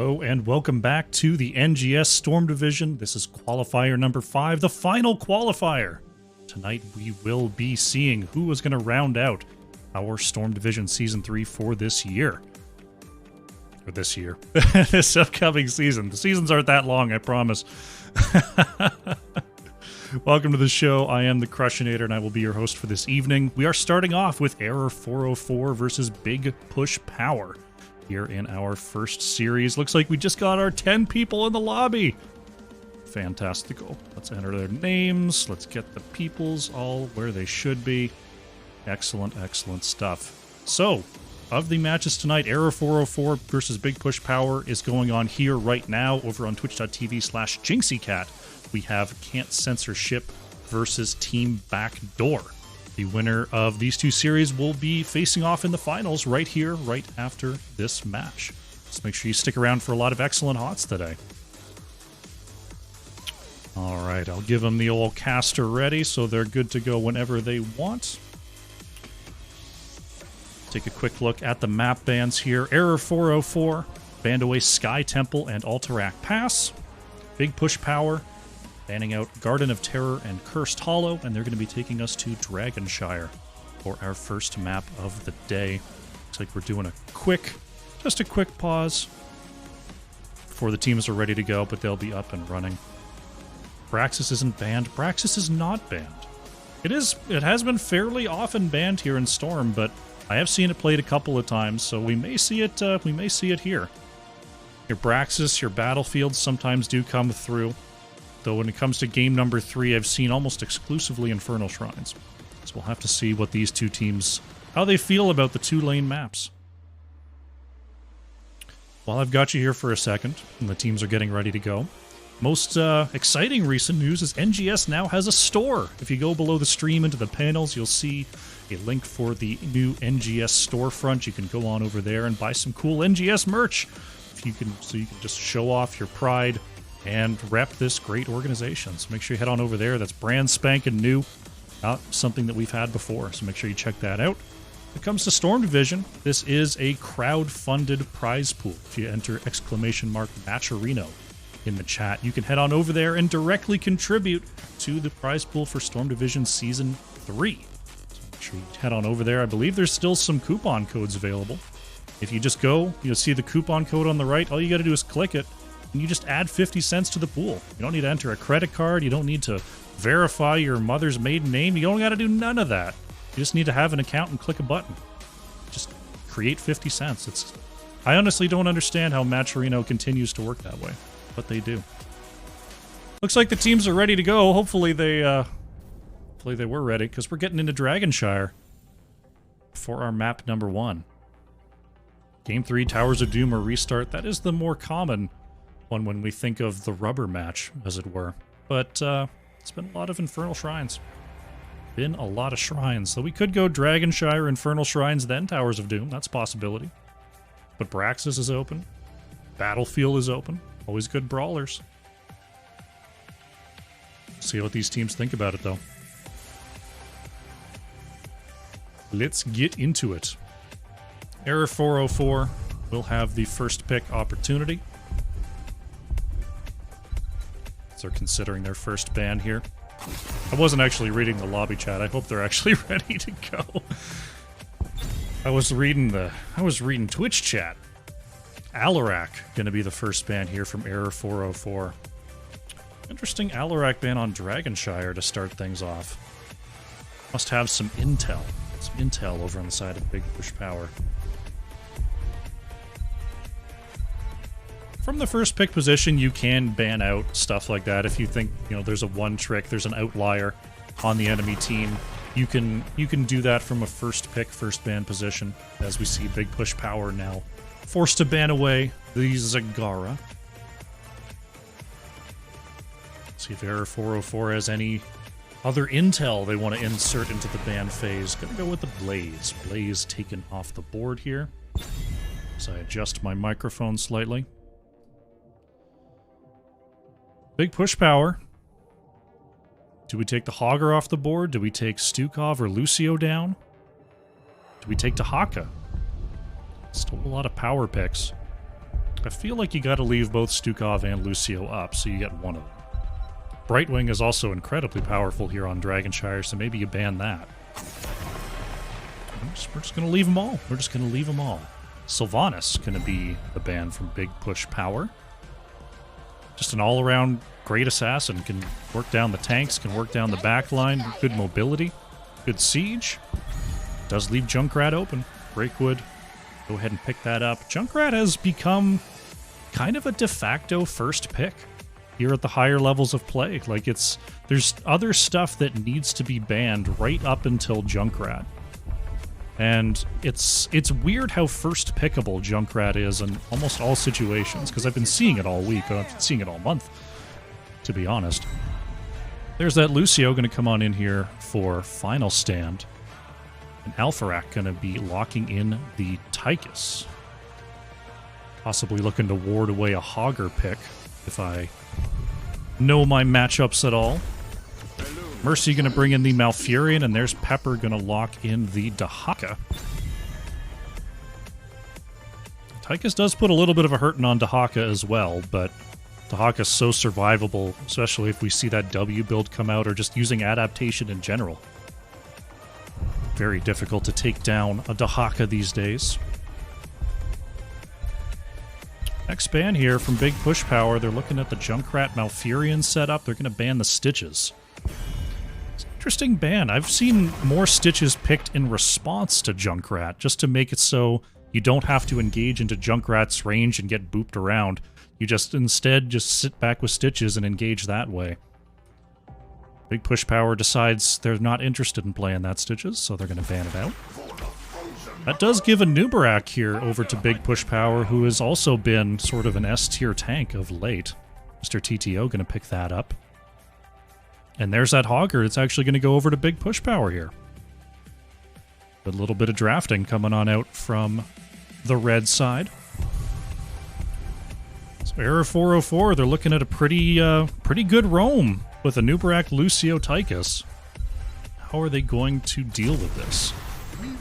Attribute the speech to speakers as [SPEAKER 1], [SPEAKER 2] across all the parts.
[SPEAKER 1] Hello and welcome back to the NGS Storm Division. This is qualifier number 5, the final qualifier. Tonight we will be seeing who is going to round out our Storm Division Season 3 for this year. Or this year. This upcoming season. The seasons aren't that long, I promise. Welcome to the show. I am the Crushinator and I will be your host for this evening. We are starting off with Error 404 versus Big Push Power. Here in our first series. Looks like we just got our 10 people in the lobby. Fantastical. Let's enter their names. Let's get the peoples all where they should be. Excellent, excellent stuff. So, of the matches tonight, Error 404 versus Big Push Power is going on here right now over on twitch.tv/JinxieCat. We have Can't Censorship versus Team Backdoor. The winner of these two series will be facing off in the finals right here, right after this match. So make sure you stick around for a lot of excellent hots today. Alright, I'll give them the old caster ready so they're good to go whenever they want. Take a quick look at the map bans here. Error 404, banned away Sky Temple and Alterac Pass. Big Push Power, banning out Garden of Terror and Cursed Hollow, and they're going to be taking us to Dragonshire for our first map of the day. Looks like we're doing just a quick pause before the teams are ready to go, but they'll be up and running. Braxis isn't banned. Braxis is not banned. It has been fairly often banned here in Storm, but I have seen it played a couple of times, so we may see it here. Your Braxis, your battlefields sometimes do come through. Though when it comes to game number 3, I've seen almost exclusively Infernal Shrines. So we'll have to see what these two teams, how they feel about the 2-lane maps. While I've got you here for a second, and the teams are getting ready to go, most exciting recent news is NGS now has a store. If you go below the stream into the panels, you'll see a link for the new NGS storefront. You can go on over there and buy some cool NGS merch. So you can just show off your pride and rep this great organization. So make sure you head on over there. That's brand spanking new. Not something that we've had before, so make sure you check that out. When it comes to Storm Division, this is a crowd-funded prize pool. If you enter !Matcherino in the chat, you can head on over there and directly contribute to the prize pool for Storm Division Season 3. So make sure you head on over there. I believe there's still some coupon codes available. If you just go, you'll see the coupon code on the right. All you got to do is click it, and you just add 50 cents to the pool. You don't need to enter a credit card. You don't need to verify your mother's maiden name. You don't got to do none of that. You just need to have an account and click a button. Just create 50 cents. I honestly don't understand how Matcherino continues to work that way, but they do. Looks like the teams are ready to go. Hopefully they were ready, because we're getting into Dragonshire for our map number 1. Game 3, Towers of Doom or Restart. That is the more common one when we think of the rubber match, as it were. But it's been a lot of Infernal Shrines. Been a lot of shrines. So we could go Dragonshire, Infernal Shrines, then Towers of Doom. That's a possibility. But Braxis is open. Battlefield is open. Always good brawlers. See what these teams think about it, though. Let's get into it. Error 404 will have the first pick opportunity. They're considering their first ban here. I wasn't actually reading the lobby chat. I hope they're actually ready to go. I was reading Twitch chat. Alterac gonna be the first ban here from Error 404. Interesting Alterac ban on Dragonshire to start things off. Must have some intel. Some intel over on the side of Big Push Power. From the first pick position, you can ban out stuff like that. If you think, there's a one trick, there's an outlier on the enemy team, you can do that from a first pick, first ban position. As we see Big Push Power now forced to ban away the Zagara. See if Error 404 has any other intel they want to insert into the ban phase. Gonna go with the Blaze. Blaze taken off the board here. As I adjust my microphone slightly. Big Push Power. Do we take the Hogger off the board? Do we take Stukov or Lucio down? Do we take Tahaka? Still a lot of power picks. I feel like you got to leave both Stukov and Lucio up, so you get one of them. Brightwing is also incredibly powerful here on Dragonshire, so maybe you ban that. We're just going to leave them all. We're just going to leave them all. Sylvanas going to be the ban from Big Push Power. Just an all-around great assassin. Can work down the tanks, can work down the back line. Good mobility, good siege. Does leave Junkrat open. Breakwood, go ahead and pick that up. Junkrat has become kind of a de facto first pick here at the higher levels of play. Like, there's other stuff that needs to be banned right up until Junkrat. And it's weird how first pickable Junkrat is in almost all situations, because I've been seeing it all week, and I've been seeing it all month, to be honest. There's that Lucio going to come on in here for Final Stand. And Alpharak going to be locking in the Tychus. Possibly looking to ward away a Hogger pick, if I know my matchups at all. Mercy going to bring in the Malfurion, and there's Pepper going to lock in the Dahaka. Tychus does put a little bit of a hurting on Dahaka as well, but Dahaka's so survivable, especially if we see that W build come out, or just using adaptation in general. Very difficult to take down a Dahaka these days. Next ban here from Big Push Power, they're looking at the Junkrat Malfurion setup. They're going to ban the Stitches. It's an interesting ban. I've seen more Stitches picked in response to Junkrat, just to make it so you don't have to engage into Junkrat's range and get booped around. You just instead just sit back with Stitches and engage that way. Big Push Power decides they're not interested in playing that Stitches, so they're going to ban it out. That does give a Nubarak here over to Big Push Power, who has also been sort of an S-tier tank of late. Mr. TTO going to pick that up. And there's that Hogger. It's actually going to go over to Big Push Power here. A little bit of drafting coming on out from the red side. So Error 404, they're looking at a pretty good roam with a Nubarak Lucio Tychus. How are they going to deal with this?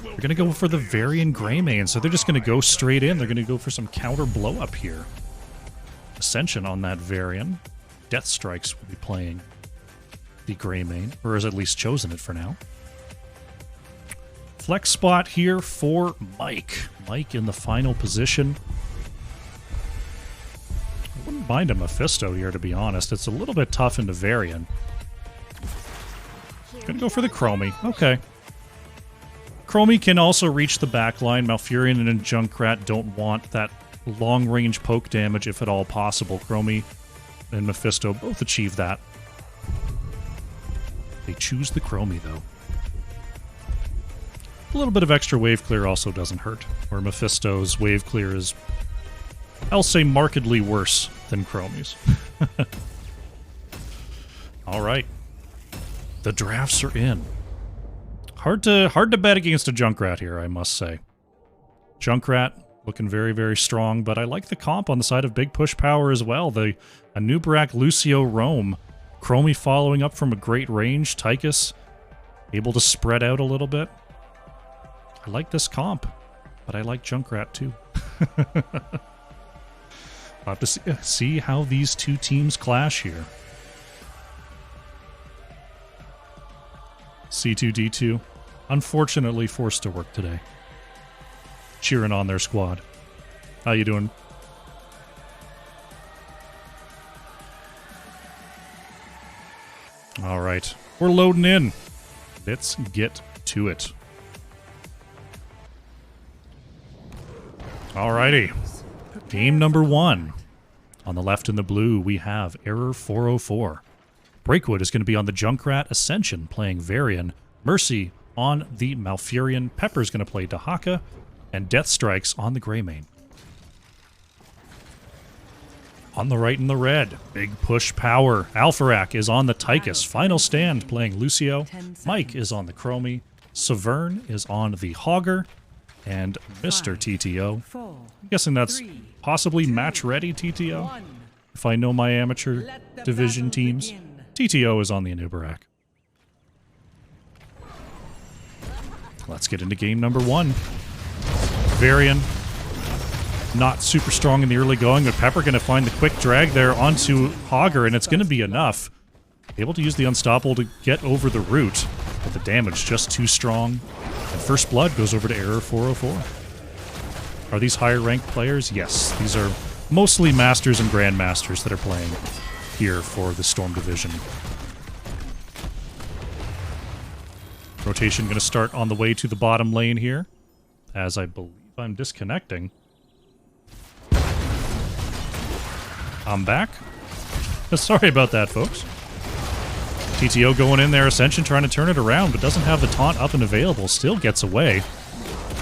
[SPEAKER 1] They're going to go for the Varian Greymane, so they're just going to go straight in. They're going to go for some counter blow-up here. Ascension on that Varian. Death Strikes will be playing the Greymane, or has at least chosen it for now. Flex spot here for Mike. Mike in the final position. I wouldn't mind a Mephisto here, to be honest. It's a little bit tough into Varian. Gonna go for the Chromie. Okay. Chromie can also reach the backline. Malfurion and Junkrat don't want that long-range poke damage if at all possible. Chromie and Mephisto both achieve that. They choose the Chromie, though. A little bit of extra wave clear also doesn't hurt, where Mephisto's wave clear is, I'll say, markedly worse than Chromie's. Alright. The drafts are in. Hard to bet against a Junkrat here, I must say. Junkrat looking very, very strong, but I like the comp on the side of Big Push Power as well. A Nubarak Lucio roam. Chromie following up from a great range. Tychus able to spread out a little bit. I like this comp, but I like Junkrat too. I'll have to see how these two teams clash here. C2D2, unfortunately forced to work today. Cheering on their squad. How you doing? All right, we're loading in. Let's get to it. Alrighty, game number 1. On the left in the blue, we have Error 404. Breakwood is going to be on the Junkrat Ascension, playing Varian. Mercy on the Malfurion. Pepper's going to play Dahaka. And Death Strikes on the Greymane. On the right in the red, Big Push Power. Alpharak is on the Tychus. Final Stand playing Lucio. Mike is on the Chromie. Severn is on the Hogger. And Mr. TTO. I'm guessing that's possibly match-ready TTO. If I know my amateur division teams. TTO is on the Nubarak. Let's get into game number 1. Varian. not super strong in the early going, but Pepper going to find the quick drag there onto Hogger, and it's going to be enough. Able to use the Unstoppable to get over the root, but the damage just too strong. And First Blood goes over to Error 404. Are these higher ranked players? Yes, these are mostly Masters and Grandmasters that are playing here for the Storm Division. Rotation going to start on the way to the bottom lane here, as I believe I'm disconnecting. I'm back. Sorry about that, folks. TTO going in there, Ascension trying to turn it around, but doesn't have the taunt up and available. Still gets away.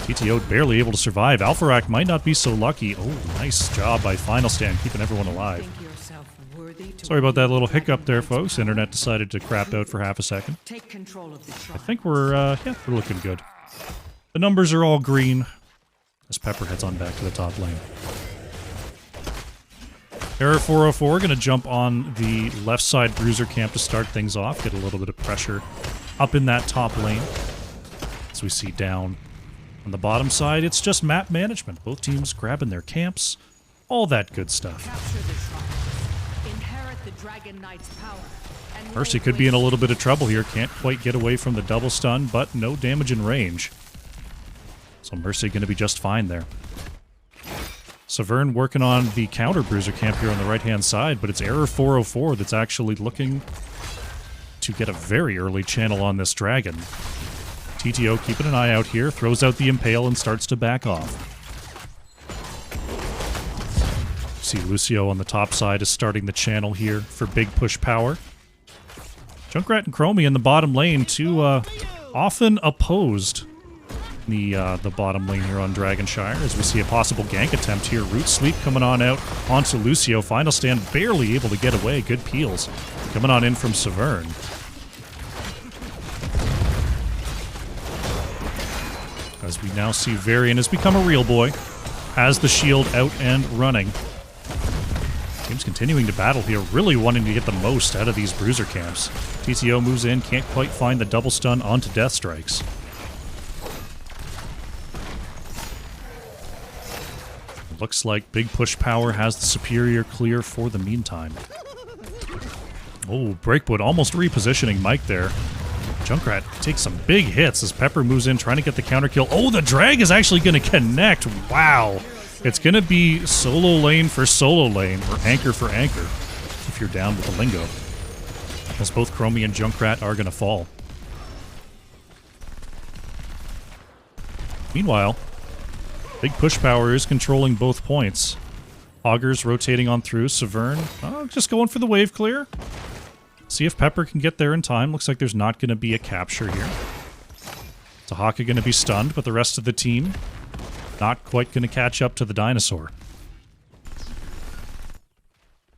[SPEAKER 1] TTO barely able to survive. Alpharak might not be so lucky. Oh, nice job by Final Stand, keeping everyone alive. Sorry about that little hiccup there, folks. Internet decided to crap out for half a second. I think we're looking good. The numbers are all green as Pepper heads on back to the top lane. Error 404 going to jump on the left side bruiser camp to start things off, get a little bit of pressure up in that top lane. As we see down on the bottom side, it's just map management. Both teams grabbing their camps, all that good stuff. Mercy could be in a little bit of trouble here, can't quite get away from the double stun, but no damage in range. So Mercy going to be just fine there. Severn working on the counter bruiser camp here on the right-hand side, but it's Error 404 that's actually looking to get a very early channel on this dragon. TTO keeping an eye out here, throws out the Impale and starts to back off. See Lucio on the top side is starting the channel here for big push power. Junkrat and Chromie in the bottom lane, two often opposed the bottom lane here on Dragonshire, as we see a possible gank attempt here. Root Sleep coming on out onto Lucio. Final Stand barely able to get away. Good peels coming on in from Severn. As we now see Varian has become a real boy. Has the shield out and running. Team's continuing to battle here, really wanting to get the most out of these bruiser camps. TTO moves in, can't quite find the double stun onto Death Strikes. Looks like Big Push Power has the superior clear for the meantime. Oh, Breakwood almost repositioning Mike there. Junkrat takes some big hits as Pepper moves in, trying to get the counter kill. Oh, the drag is actually going to connect. Wow. It's going to be solo lane for solo lane, or anchor for anchor, if you're down with the lingo. As both Chromie and Junkrat are going to fall. Meanwhile, Big Push Power is controlling both points. Augur's rotating on through. Severn, just going for the wave clear. See if Pepper can get there in time. Looks like there's not going to be a capture here. Tahaka going to be stunned, but the rest of the team not quite going to catch up to the dinosaur.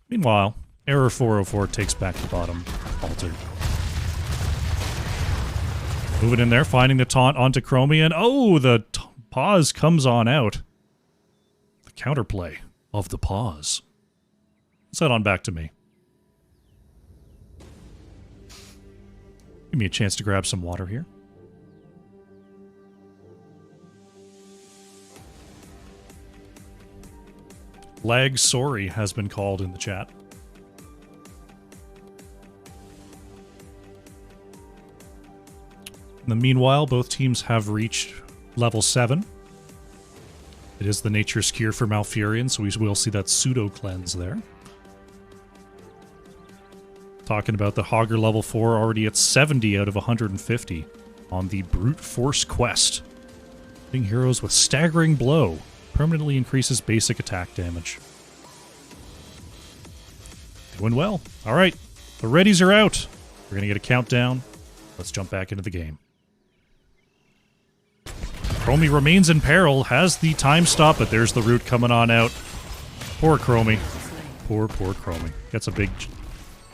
[SPEAKER 1] Meanwhile, Error 404 takes back the bottom altar. Moving in there, finding the taunt onto Chromie, and oh, the pause comes on out. The counterplay of the pause. Let's head on back to me. Give me a chance to grab some water here. Lag sorry has been called in the chat. In the meanwhile, both teams have reached level 7. It is the Nature's Cure for Malfurion, so we will see that pseudo cleanse there. Talking about the Hogger level 4, already at 70 out of 150 on the Brute Force quest. Hitting heroes with Staggering Blow permanently increases basic attack damage. Doing well. Alright, the readies are out. We're going to get a countdown. Let's jump back into the game. Chromie remains in peril, has the time stop, but there's the root coming on out. Poor Chromie. Poor Chromie. Gets a big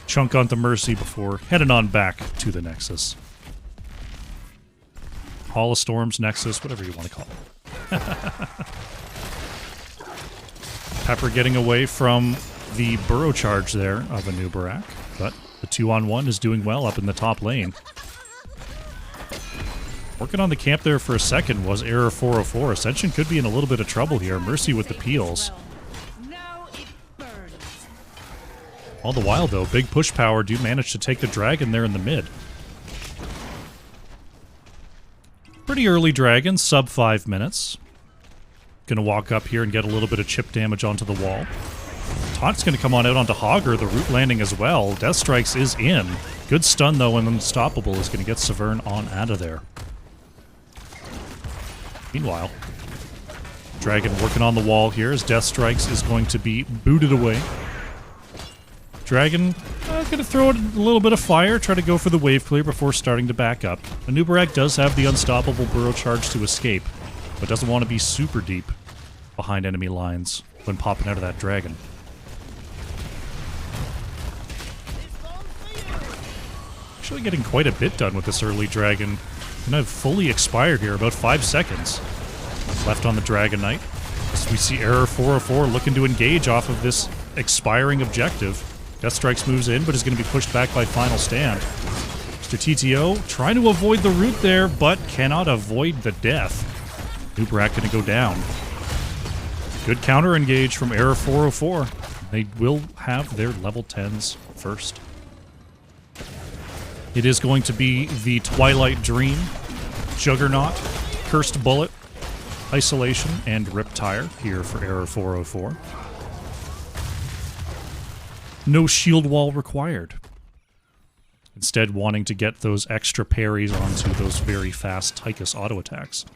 [SPEAKER 1] chunk onto Mercy before heading on back to the Nexus. Hall of Storms, Nexus, whatever you want to call it. Pepper getting away from the burrow charge there of Anubarak, but the 2-on-1 is doing well up in the top lane. Working on the camp there for a second was Error 404. Ascension could be in a little bit of trouble here. Mercy with the peels. All the while, though, Big Push Power do manage to take the Dragon there in the mid. Pretty early Dragon, sub 5 minutes. Gonna walk up here and get a little bit of chip damage onto the wall. Taunt's gonna come on out onto Hogger, the root landing as well. Death Strikes is in. Good stun, though, and Unstoppable is gonna get Severn on out of there. Meanwhile, Dragon working on the wall here as Death Strikes is going to be booted away. Dragon going to throw a little bit of fire, try to go for the wave clear before starting to back up. Anubarak does have the Unstoppable Burrow Charge to escape, but doesn't want to be super deep behind enemy lines when popping out of that Dragon. Actually getting quite a bit done with this early Dragon. And I've fully expired here, about 5 seconds left on the Dragon Knight. As we see Error 404 looking to engage off of this expiring objective. Death Strikes moves in, but is going to be pushed back by Final Stand. Mr. TTO trying to avoid the root there, but cannot avoid the death. Nubarak going to go down. Good counter engage from Error 404. They will have their level 10s first. It is going to be the Twilight Dream, Juggernaut, Cursed Bullet, Isolation, and Riptire here for Error 404. No shield wall required. Instead, wanting to get those extra parries onto those very fast Tychus auto attacks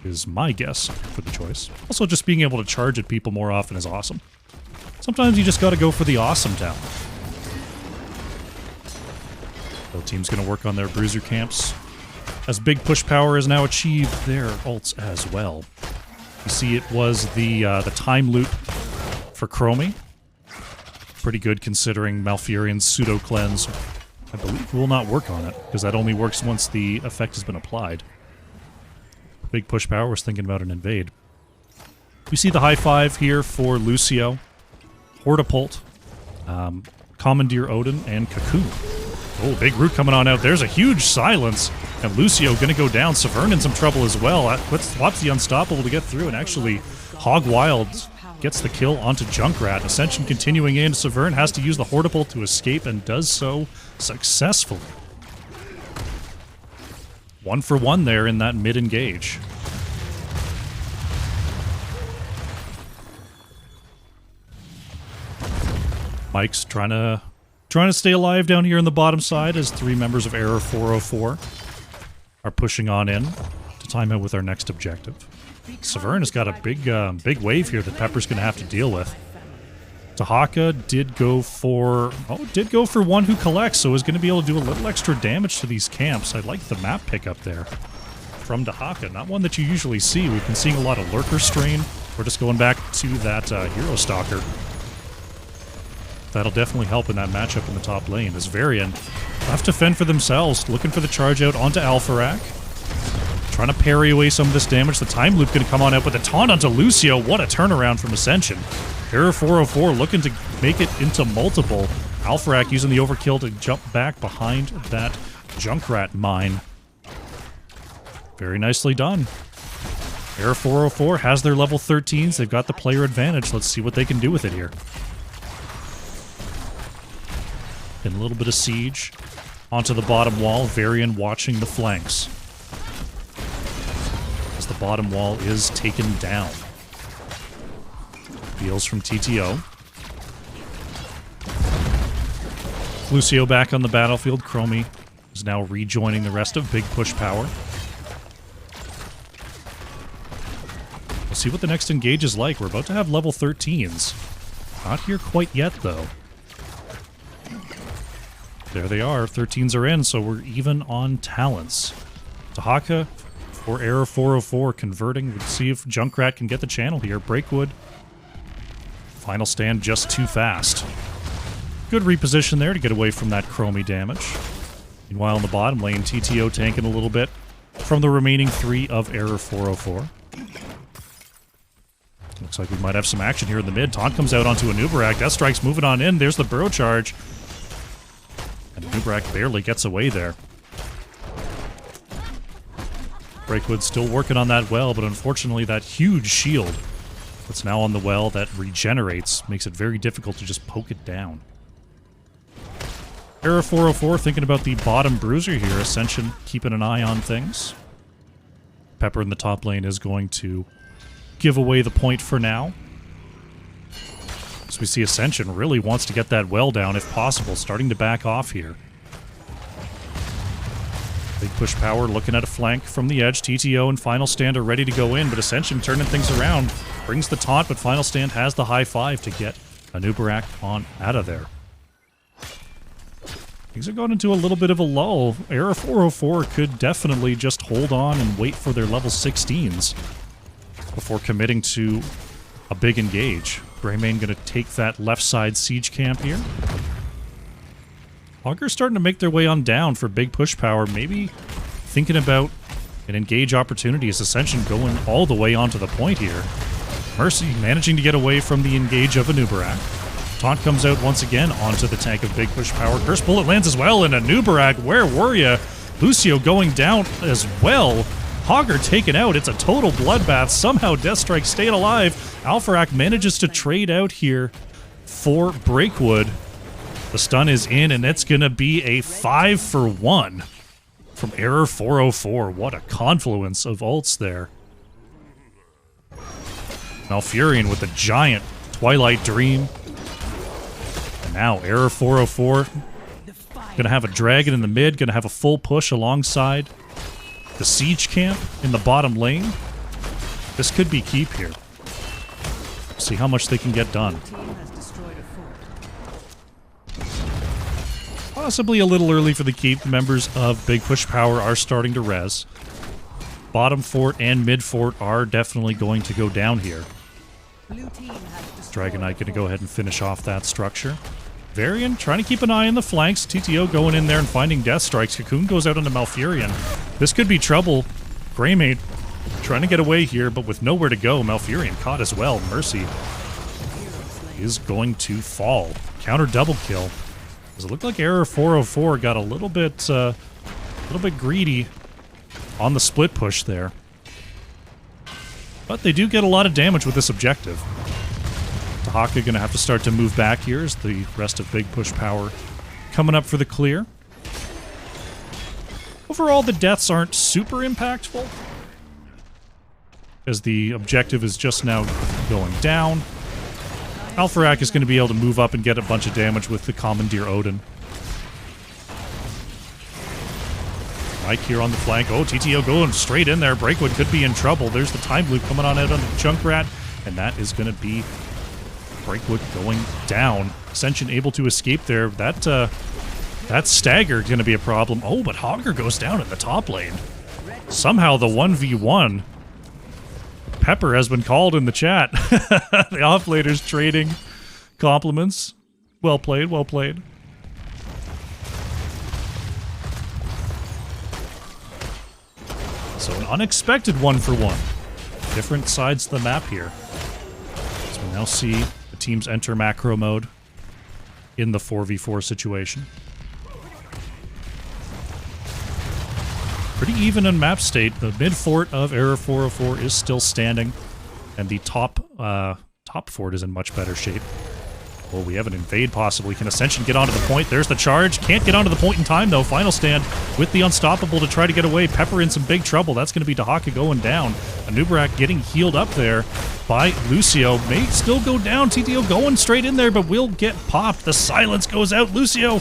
[SPEAKER 1] is my guess for the choice. Also, just being able to charge at people more often is awesome. Sometimes you just gotta go for the awesome talent. Both teams gonna work on their bruiser camps, as Big Push Power has now achieved their ults as well. You see it was the time loop for Chromie. Pretty good considering Malfurion's Pseudo Cleanse, I believe, will not work on it, because that only works once the effect has been applied. Big Push Power was thinking about an invade. We see the high five here for Lucio, Hortapult, Commandeer Odin, and Cocoon. Oh, big root coming on out. There's a huge silence, and Lucio gonna go down. Severn in some trouble as well. Swaps the Unstoppable to get through, and actually Hog Wild gets the kill onto Junkrat. Ascension continuing in. Severn has to use the Hortapult to escape, and does so successfully. 1 for 1 there in that mid-engage. Mike's trying to stay alive down here in the bottom side as 3 members of Error 404 are pushing on in to time out with our next objective. Severn has got a big wave here that Pepper's going to have to deal with. Tahaka did go for one who collects, so is going to be able to do a little extra damage to these camps. I like the map pickup there from Tahaka. Not one that you usually see. We've been seeing a lot of Lurker Strain. We're just going back to that Hero Stalker. That'll definitely help in that matchup in the top lane. As Varian have to fend for themselves, looking for the charge out onto Alpharak. Trying to parry away some of this damage. The time loop going to come on out with a taunt onto Lucio. What a turnaround from Ascension. Error 404 looking to make it into multiple. Alpharak using the overkill to jump back behind that Junkrat mine. Very nicely done. Error 404 has their level 13s. They've got the player advantage. Let's see what they can do with it here. And a little bit of siege onto the bottom wall. Varian watching the flanks as the bottom wall is taken down. Deals from TTO. Lucio back on the battlefield. Chromie is now rejoining the rest of Big Push Power. We'll see what the next engage is like. We're about to have level 13s. Not here quite yet, though. There they are. 13s are in, so we're even on talents. Tahaka for Error 404 converting. We'll see if Junkrat can get the channel here. Breakwood. Final Stand just too fast. Good reposition there to get away from that Chromie damage. Meanwhile, in the bottom lane, TTO tanking a little bit from the remaining 3 of Error 404. Looks like we might have some action here in the mid. Taunt comes out onto Anubarak. Death Strike's moving on in. There's the Burrow Charge. And Anubarak barely gets away there. Breakwood still working on that well, but unfortunately that huge shield that's now on the well that regenerates makes it very difficult to just poke it down. Era 404 thinking about the bottom bruiser here. Ascension keeping an eye on things. Pepper in the top lane is going to give away the point for now. So we see Ascension really wants to get that well down if possible, starting to back off here. Big push power looking at a flank from the edge. TTO and Final Stand are ready to go in, but Ascension turning things around. Brings the taunt, but Final Stand has the high five to get Anubarak on out of there. Things are going into a little bit of a lull. Era 404 could definitely just hold on and wait for their level 16s before committing to a big engage. Greymane going to take that left side siege camp here. Augur's starting to make their way on down for big push power. Maybe thinking about an engage opportunity as Ascension going all the way onto the point here. Mercy managing to get away from the engage of Anubarak. Taunt comes out once again onto the tank of big push power. Curse Bullet lands as well, and Anubarak, where were ya? Lucio going down as well. Hogger taken out. It's a total bloodbath. Somehow Deathstrike staying alive. Alpharak manages to trade out here for Breakwood. The stun is in, and it's going to be a 5-for-1 from Error 404. What a confluence of ults there. Malfurion with a giant Twilight Dream. And now Error 404 going to have a dragon in the mid, going to have a full push alongside the siege camp in the bottom lane. This could be keep here. See how much they can get done. Possibly a little early for the keep. Members of Big Push Power are starting to res. Bottom fort and mid fort are definitely going to go down here. Dragon Knight going to go ahead and finish off that structure. Varian trying to keep an eye on the flanks. TTO going in there and finding death strikes. Cocoon goes out onto Malfurion. This could be trouble. Greymane trying to get away here, but with nowhere to go. Malfurion caught as well. Mercy is going to fall. Counter double kill. Does it look like Error 404 got a little bit greedy on the split push there? But they do get a lot of damage with this objective. Tahaka going to have to start to move back here as the rest of Big Push Power coming up for the clear. Overall, the deaths aren't super impactful, as the objective is just now going down. Alpharak is going to be able to move up and get a bunch of damage with the Commandeer Odin. Mike here on the flank. Oh, TTO going straight in there. Breakwood could be in trouble. There's the Time Loop coming on out on the Junkrat, and that is going to be Breakwood going down. Ascension able to escape there. That stagger going to be a problem. Oh, but Hogger goes down in the top lane. Somehow the 1v1 Pepper has been called in the chat. The offlaner's trading compliments. Well played, well played. So an unexpected 1-for-1. Different sides of the map here. So we now see the teams enter macro mode in the 4v4 situation. Pretty even in map state. The mid fort of Error 404 is still standing, and the top fort is in much better shape. Oh, we have an invade possibly. Can Ascension get onto the point? There's the charge. Can't get onto the point in time, though. Final Stand with the Unstoppable to try to get away. Pepper in some big trouble. That's going to be Dahaka going down. Anubarak getting healed up there by Lucio. May still go down. TTO going straight in there, but will get popped. The silence goes out. Lucio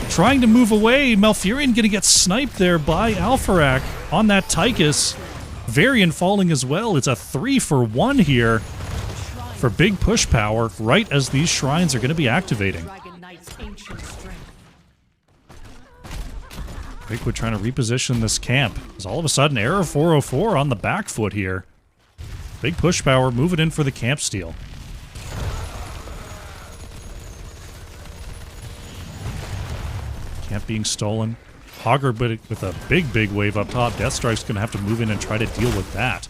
[SPEAKER 1] trying to move away. Malfurion going to get sniped there by Alpharak on that Tychus. Varian falling as well. It's a 3-for-1 here for Big Push Power right as these shrines are going to be activating. Breakwood trying to reposition this camp. Because all of a sudden, Error 404 on the back foot here. Big Push Power moving in for the camp steal. Camp being stolen. Hogger with a big wave up top. Deathstrike's going to have to move in and try to deal with that.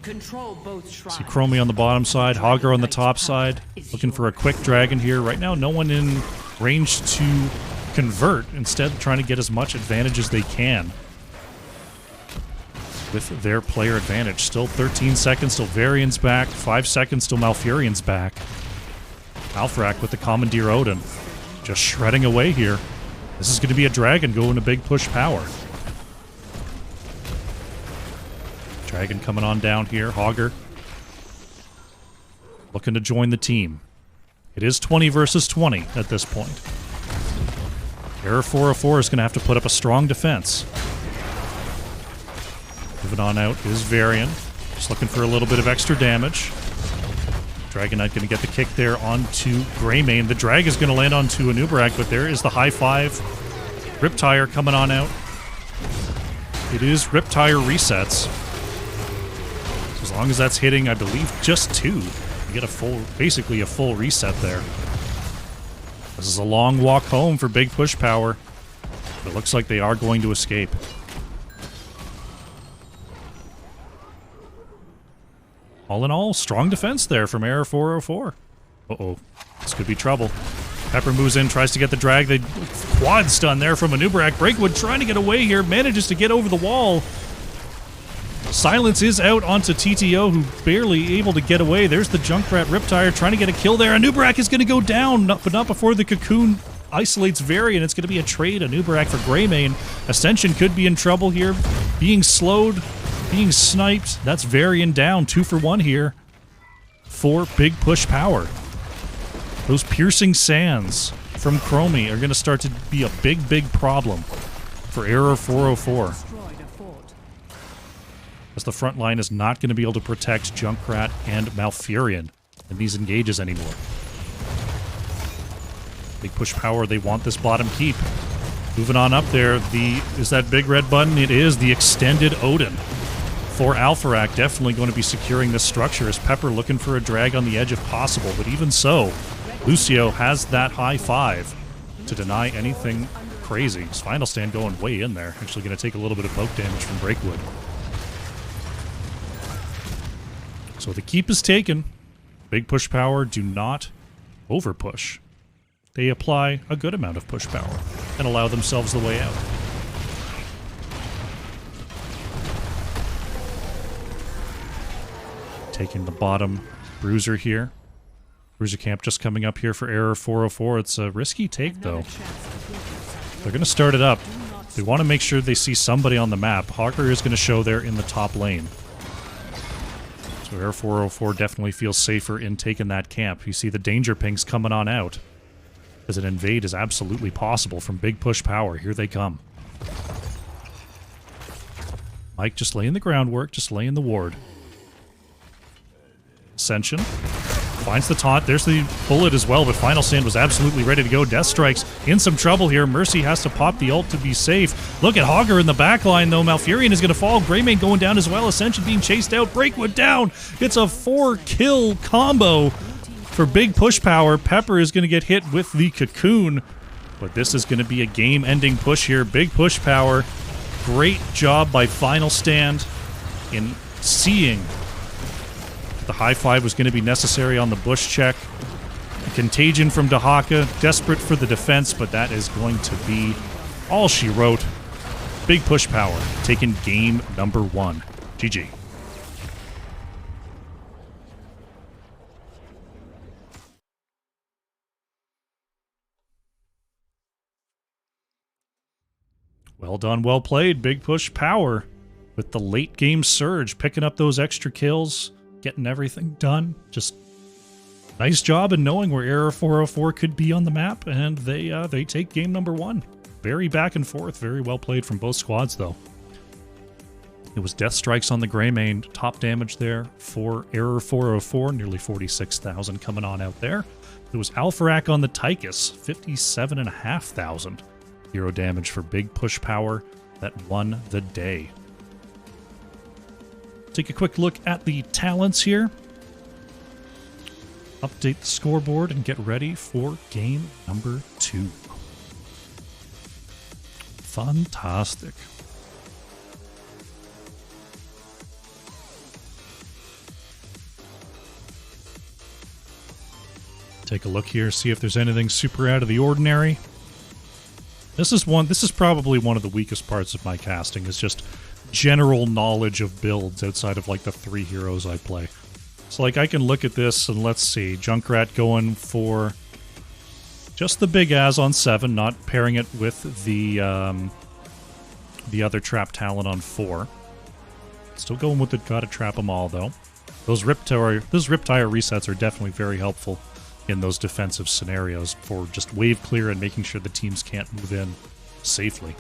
[SPEAKER 2] Control both shrines.
[SPEAKER 1] See Chromie on the bottom side, Hogger on the top side. Looking for a quick dragon here. Right now, no one in range to convert. Instead, trying to get as much advantage as they can. with their player advantage. Still 13 seconds till Varian's back. 5 seconds till Malfurion's back. Alfrak with the Commandeer Odin. Just shredding away here. This is going to be a dragon going to big push power. Dragon coming on down here. Hogger looking to join the team. It is 20 versus 20 at this point. Error 404 is going to have to put up a strong defense. Moving on out is Varian. Just looking for a little bit of extra damage. Dragon Knight going to get the kick there onto Greymane. The drag is going to land onto Anubarak, but there is the high five. Riptire coming on out. It is Riptire resets. So as long as that's hitting, I believe, just 2. You get a full, basically a full reset there. This is a long walk home for big push power. But it looks like they are going to escape. All in all, strong defense there from Error 404. Uh-oh. This could be trouble. Pepper moves in, tries to get the drag. The quad stun there from Anubarak. Breakwood trying to get away here, manages to get over the wall. Silence is out onto TTO, who barely able to get away. There's the Junkrat Riptire trying to get a kill there. Anubarak is going to go down, but not before the Cocoon isolates Varian. It's going to be a trade. Anubarak for Greymane. Ascension could be in trouble here. Being slowed, being sniped. That's Varian down. 2 for 1 here for big push power. Those piercing sands from Chromie are going to start to be a big, big problem for Error 404. As the front line is not going to be able to protect Junkrat and Malfurion in these engages anymore. Big push power, they want this bottom keep. Moving on up there, is that big red button? It is the extended Odin for Alpharak. Definitely going to be securing this structure as Pepper looking for a drag on the edge if possible. But even so, Lucio has that high five to deny anything crazy. His final stand going way in there. Actually going to take a little bit of poke damage from Breakwood. So the keep is taken. Big push power do not over push. They apply a good amount of push power and allow themselves the way out. Taking the bottom Bruiser here. Bruiser camp just coming up here for Error 404. It's a risky take though. They're going to start it up. They want to make sure they see somebody on the map. Hawker is going to show there in the top lane. So Error 404 definitely feels safer in taking that camp. You see the danger pings coming on out. As an invade is absolutely possible from big push power. Here they come. Mike just laying the groundwork, just laying the ward. Ascension finds the taunt. There's the bullet as well, but Final Stand was absolutely ready to go. Death Strike's in some trouble here. Mercy has to pop the ult to be safe. Look at Hogger in the back line, though. Malfurion is going to fall. Greymane going down as well. Ascension being chased out. Breakwood down. It's a 4-kill combo for big push power. Pepper is going to get hit with the Cocoon, but this is going to be a game-ending push here. Big push power. Great job by Final Stand in seeing the high five was going to be necessary on the bush check. A contagion from Dahaka, desperate for the defense, but that is going to be all she wrote. Big push power, taking game number 1. GG. Well done, well played. Big push power with the late game surge, picking up those extra kills. Getting everything done. Just nice job in knowing where Error 404 could be on the map, and they take game number 1. Very back and forth. Very well played from both squads, though. It was Death Strikes on the Greymane. Top damage there for Error 404. Nearly 46,000 coming on out there. It was Alpharak on the Tychus. 57,500 hero damage for big push power that won the day. Take a quick look at the talents here. Update the scoreboard and get ready for game number 2. Fantastic. Take a look here, see if there's anything super out of the ordinary. This is probably one of the weakest parts of my casting, is just general knowledge of builds outside of like the 3 heroes I play. So like I can look at this and let's see, Junkrat going for just the big Az on 7, not pairing it with the other trap talent on 4. Still going with the gotta trap them all though. Those Riptire resets are definitely very helpful in those defensive scenarios for just wave clear and making sure the teams can't move in safely.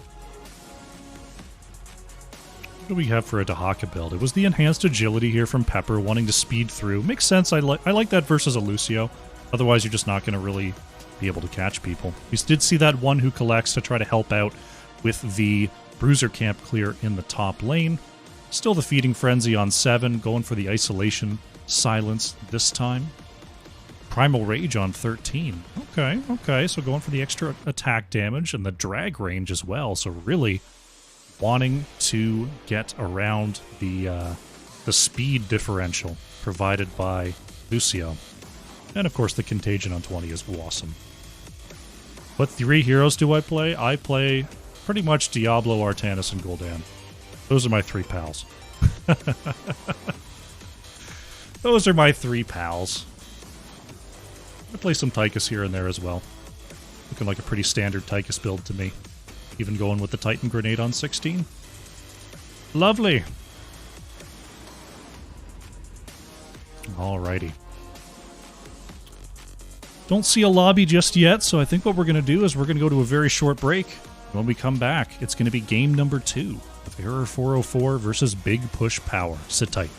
[SPEAKER 1] What do we have for a Dahaka build? It was the enhanced agility here from Pepper, wanting to speed through. Makes sense. I like that versus a Lucio. Otherwise, you're just not going to really be able to catch people. We did see that one who collects to try to help out with the Bruiser camp clear in the top lane. Still the Feeding Frenzy on 7, going for the Isolation Silence this time. Primal Rage on 13. Okay, so going for the extra attack damage and the drag range as well. So really wanting to get around the speed differential provided by Lucio. And of course the Contagion on 20 is awesome. What 3 heroes do I play? I play pretty much Diablo, Artanis, and Gul'dan. Those are my 3 pals. Those are my 3 pals. I play some Tychus here and there as well. Looking like a pretty standard Tychus build to me. Even going with the Titan Grenade on 16. Lovely. Alrighty. Don't see a lobby just yet, so I think what we're going to do is we're going to go to a very short break. When we come back, it's going to be game number 2 of Error 404 versus Big Push Power. Sit tight.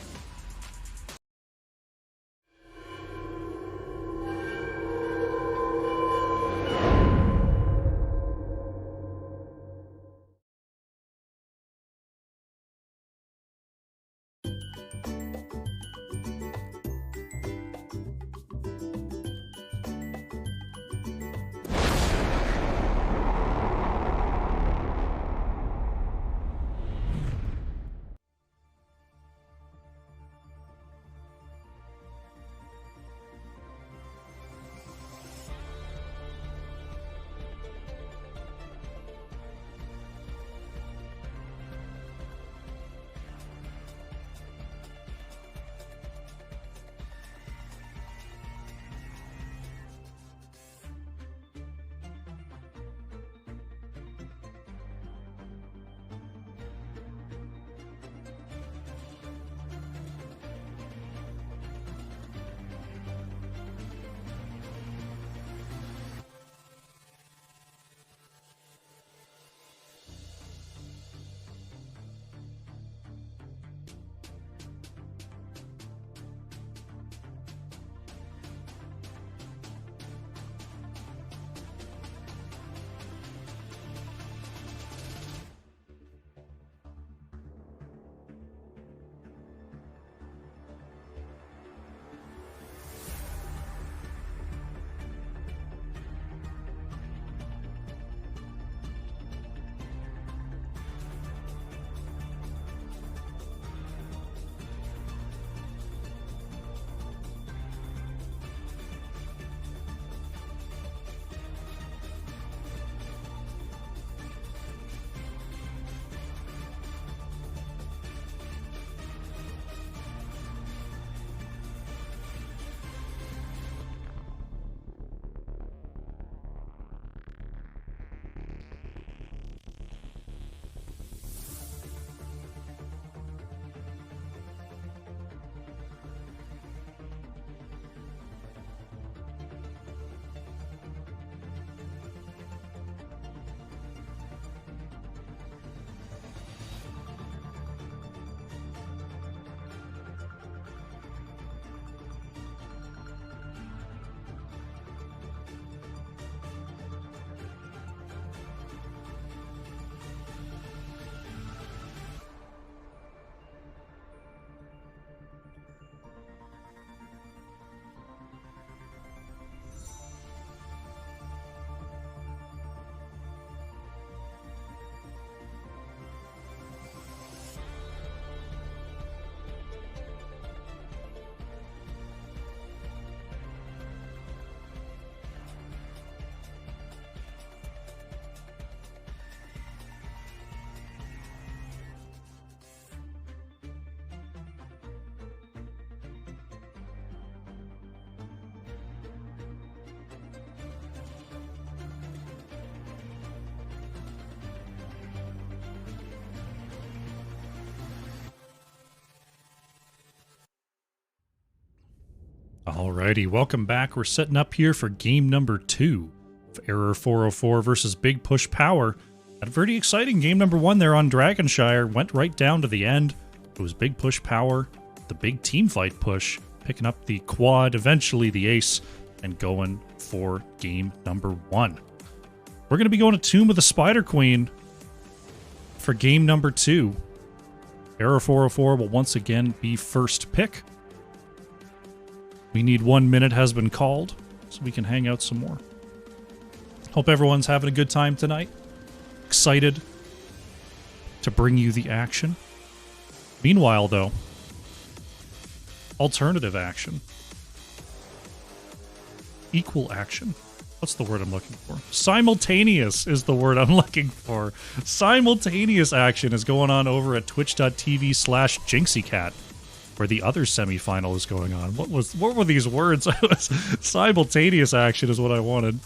[SPEAKER 1] Alrighty, welcome back. We're setting up here for game number 2 of Error 404 versus Big Push Power. Had a pretty exciting game number 1 there on Dragonshire. Went right down to the end. It was Big Push Power, the big team fight push, picking up the quad, eventually the ace, and going for game number 1. We're going to be going to Tomb of the Spider Queen for game number 2. Error 404 will once again be first pick. We need 1 minute has been called, so we can hang out some more. Hope everyone's having a good time tonight. Excited to bring you the action. Meanwhile, though, alternative action. Equal action. What's the word I'm looking for? Simultaneous is the word I'm looking for. Simultaneous action is going on over at twitch.tv/JinxieCat, where the other semifinal is going on. What were these words? Simultaneous action is what I wanted.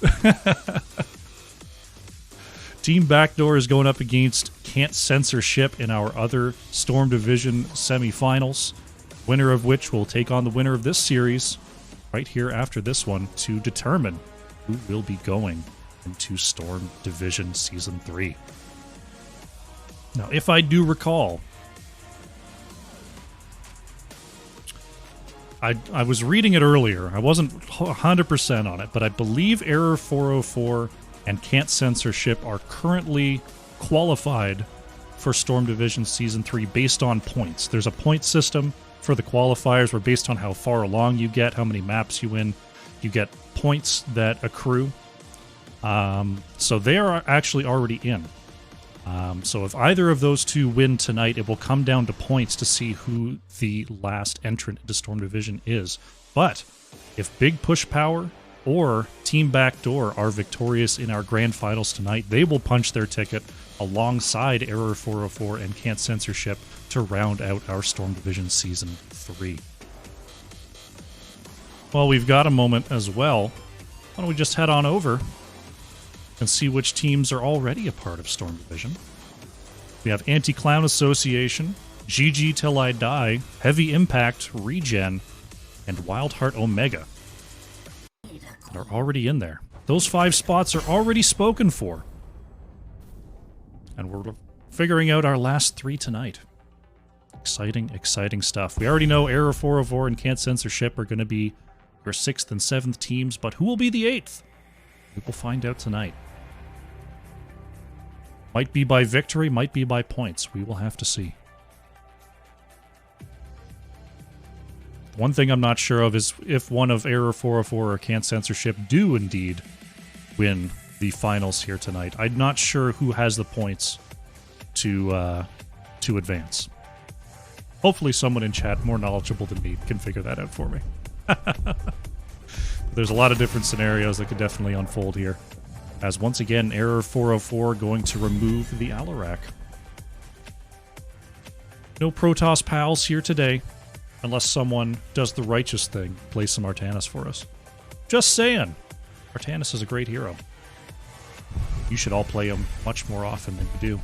[SPEAKER 1] Team Backdoor is going up against Can't Censorship in our other Storm Division semifinals, winner of which will take on the winner of this series right here after this one to determine who will be going into Storm Division Season 3. Now, if I do recall, I was reading it earlier. I wasn't 100% on it, but I believe Error 404 and Can't Censorship are currently qualified for Storm Division Season 3 based on points. There's a point system for the qualifiers where based on how far along you get, how many maps you win, you get points that accrue. So they are actually already in. So if either of those two win tonight, it will come down to points to see who the last entrant into Storm Division is. But if Big Push Power or Team Backdoor are victorious in our grand finals tonight, they will punch their ticket alongside Error 404 and Can't Censorship to round out our Storm Division Season 3. Well, we've got a moment as well. Why don't we just head on over and see which teams are already a part of Storm Division. We have Anti-Clown Association, GG Till I Die, Heavy Impact, Regen, and Wildheart Omega. They're already in there. Those 5 spots are already spoken for. And we're figuring out our last 3 tonight. Exciting, exciting stuff. We already know Error 404 and Can't Censorship are going to be your 6th and 7th teams, but who will be the 8th? We will find out tonight. Might be by victory, might be by points. We will have to see. One thing I'm not sure of is if one of Error 404 or Can't Censorship do indeed win the finals here tonight. I'm not sure who has the points to advance. Hopefully someone in chat more knowledgeable than me can figure that out for me. There's a lot of different scenarios that could definitely unfold here. As once again, Error 404 going to remove the Alarak. No Protoss pals here today, unless someone does the righteous thing, play some Artanis for us. Just saying. Artanis is a great hero. You should all play him much more often than you do.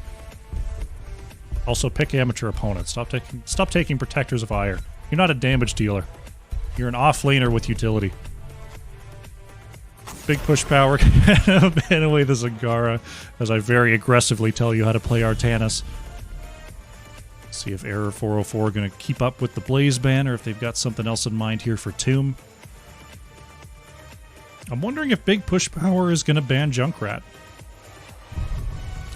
[SPEAKER 1] Also, pick amateur opponents. Stop taking Protectors of Ire. You're not a damage dealer. You're an off-laner with utility. Big Push Power can ban away the Zagara as I very aggressively tell you how to play Artanis. See if Error 404 are going to keep up with the Blaze ban or if they've got something else in mind here for Tomb. I'm wondering if Big Push Power is going to ban Junkrat.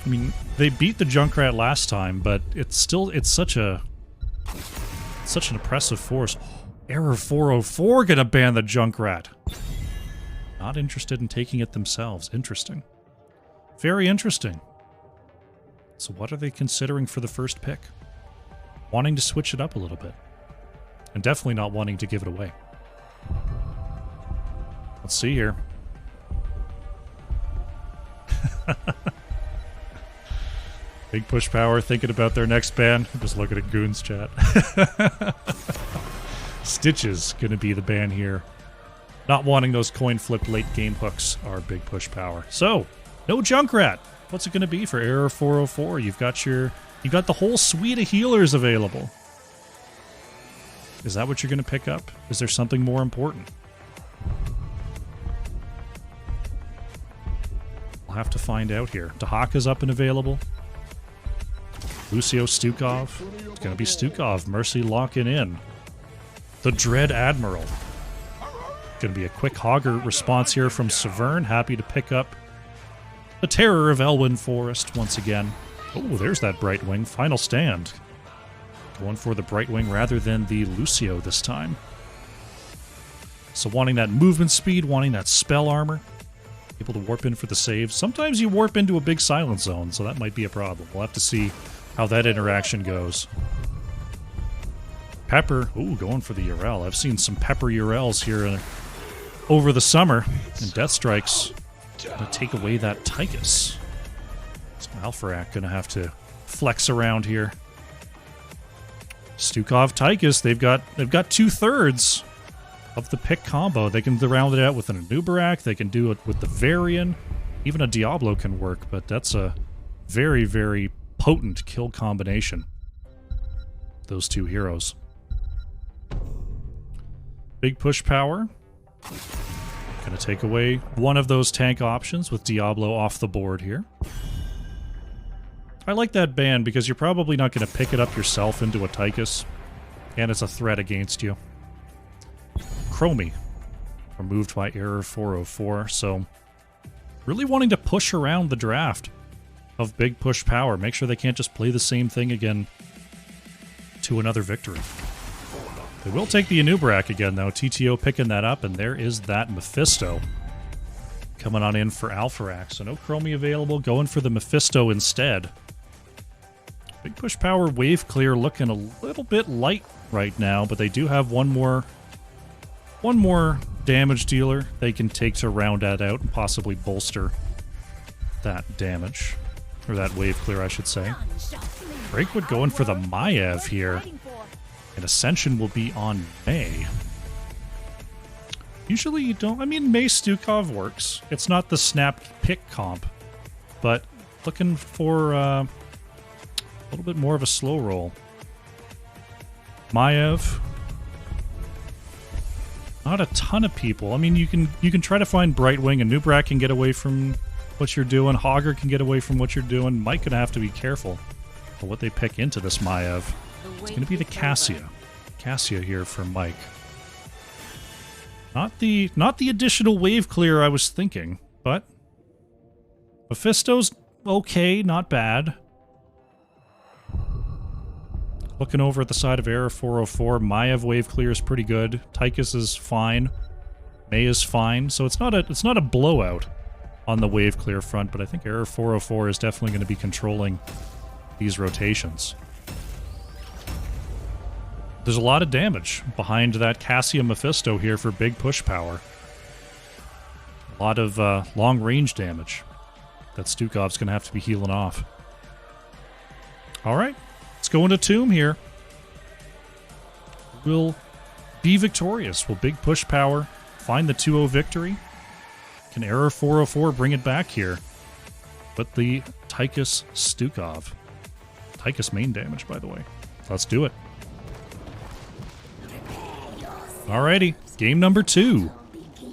[SPEAKER 1] I mean, they beat the Junkrat last time, but it's such an oppressive force. Error 404 going to ban the Junkrat. Not interested in taking it themselves. Interesting. Very interesting. So what are they considering for the first pick? Wanting to switch it up a little bit. And definitely not wanting to give it away. Let's see here. Big Push Power thinking about their next ban. I'm just looking at Goon's chat. Stitch's gonna be the ban here. Not wanting those coin flip late game hooks are Big Push Power. So, no Junkrat. What's it going to be for Error 404? You've got the whole suite of healers available. Is that what you're going to pick up? Is there something more important? We'll have to find out here. Dahaka's up and available. Lucio Stukov. It's going to be Stukov. Mercy locking in. The Dread Admiral. Going to be a quick Hogger response here from Severn. Happy to pick up the Terror of Elwyn Forest once again. Oh, there's that Brightwing. Final stand. Going for the Brightwing rather than the Lucio this time. So wanting that movement speed, wanting that spell armor. Able to warp in for the save. Sometimes you warp into a big silent zone, so that might be a problem. We'll have to see how that interaction goes. Pepper. Ooh, going for the Urel. I've seen some Pepper Urels here over the summer. And Death Strike's going to take away that Tychus. So Alpharak going to have to flex around here. Stukov, Tychus, they've got 2/3 of the pick combo. They can round it out with an Anubarak. They can do it with the Varian. Even a Diablo can work, but that's a very, very potent kill combination. Those two heroes. Big push power. Gonna take away one of those tank options with Diablo off the board here. I like that ban because you're probably not going to pick it up yourself into a Tychus, and it's a threat against you. Chromie, removed by Error 404, so really wanting to push around the draft of big push power. Make sure they can't just play the same thing again to another victory. They will take the Anubarak again, though. TTO picking that up, and there is that Mephisto coming on in for Alpharak. So no Chromie available, going for the Mephisto instead. Big push power wave clear looking a little bit light right now, but they do have one more damage dealer they can take to round that out and possibly bolster that damage. Or that wave clear, I should say. Breakwood going for the Maiev here. And Ascension will be on May. Usually you don't... I mean, May Stukov works. It's not the snap pick comp. But looking for a little bit more of a slow roll. Maiev. Not a ton of people. I mean, you can try to find Brightwing, and Nubrak can get away from what you're doing. Hogger can get away from what you're doing. Mike gonna have to be careful for what they pick into this Maiev. It's gonna be the Cassia. Cassia here for Mike. Not the additional wave clear I was thinking, but Mephisto's okay, not bad. Looking over at the side of Error 404, Maiev wave clear is pretty good. Tychus is fine. May is fine. So it's not a blowout on the wave clear front, but I think Error 404 is definitely going to be controlling these rotations. There's a lot of damage behind that Cassia Mephisto here for big push power. A lot of long-range damage that Stukov's going to have to be healing off. All right, let's go into Tomb here. Will be victorious. Will big push power find the 2-0 victory? Can Error 404 bring it back here? But the Tychus Stukov. Tychus main damage, by the way. Let's do it. Alrighty, game number 2.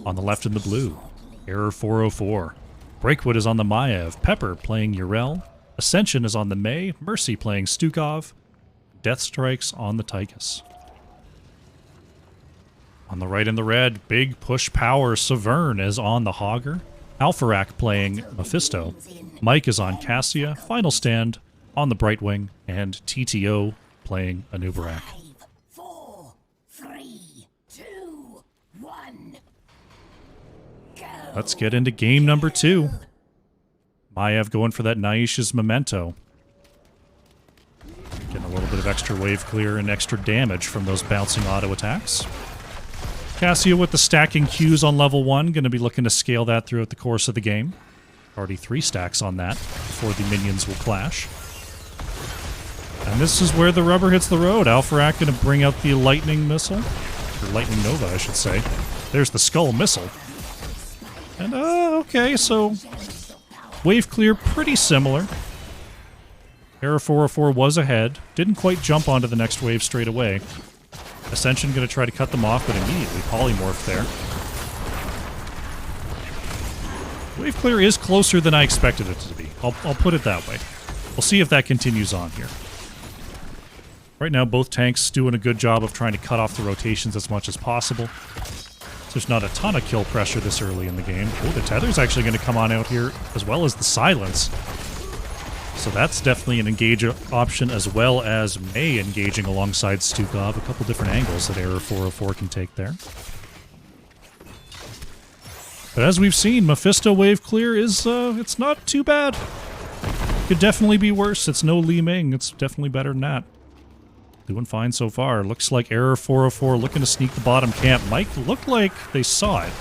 [SPEAKER 1] On the left in the blue, Error 404. Breakwood is on the Maiev. Pepper playing Urel. Ascension is on the May. Mercy playing Stukov. Death Strikes on the Tychus. On the right in the red, big push power. Severn is on the Hogger. Alpharak playing Mephisto. Mike is on Cassia. Final stand on the Brightwing. And TTO playing Anubarak. Let's get into game number 2. Maiev going for that Naisha's Memento. Getting a little bit of extra wave clear and extra damage from those bouncing auto attacks. Cassia with the stacking Qs on level 1, going to be looking to scale that throughout the course of the game. Already 3 stacks on that before the minions will clash. And this is where the rubber hits the road. Alpharak going to bring out the Lightning Missile. Or Lightning Nova, I should say. There's the Skull Missile. And, okay, so wave clear pretty similar. Error 404 was ahead. Didn't quite jump onto the next wave straight away. Ascension going to try to cut them off, but immediately polymorph there. Wave clear is closer than I expected it to be. I'll put it that way. We'll see if that continues on here. Right now, both tanks doing a good job of trying to cut off the rotations as much as possible. There's not a ton of kill pressure this early in the game. Oh, the Tether's actually going to come on out here, as well as the Silence. So that's definitely an engage option, as well as May engaging alongside Stukov. A couple different angles that Error 404 can take there. But as we've seen, Mephisto wave clear is, it's not too bad. Could definitely be worse. It's no Li Ming. It's definitely better than that. Doing fine so far. Looks like Error 404 looking to sneak the bottom camp. Mike looked like they saw it.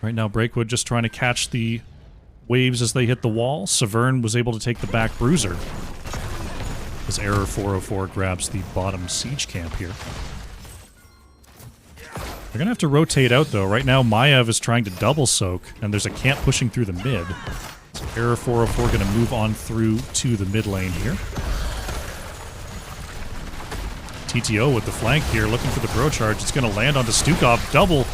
[SPEAKER 1] Right now, Breakwood just trying to catch the waves as they hit the wall. Severn was able to take the back bruiser as Error 404 grabs the bottom siege camp here. They're going to have to rotate out, though. Right now, Maiev is trying to double soak, and there's a camp pushing through the mid. So Error 404 going to move on through to the mid lane here. TTO with the flank here, looking for the bro charge. It's going to land onto Stukov. Double.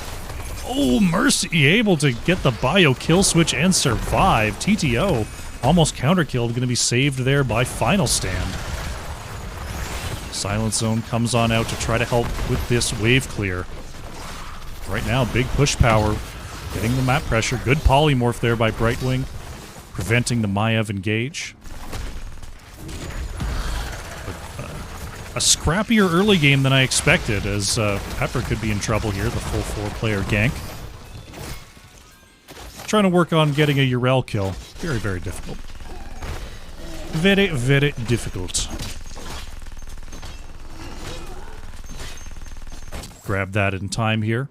[SPEAKER 1] Oh, Mercy able to get the bio kill switch and survive. TTO almost counter-killed. Going to be saved there by Final Stand. Silent Zone comes on out to try to help with this wave clear. Right now, big push power, getting the map pressure. Good polymorph there by Brightwing, preventing the Maiev engage. But, a scrappier early game than I expected, as Pepper could be in trouble here, the full 4-player gank. Trying to work on getting a Urel kill. Very, very difficult. Very, very difficult. Grab that in time here.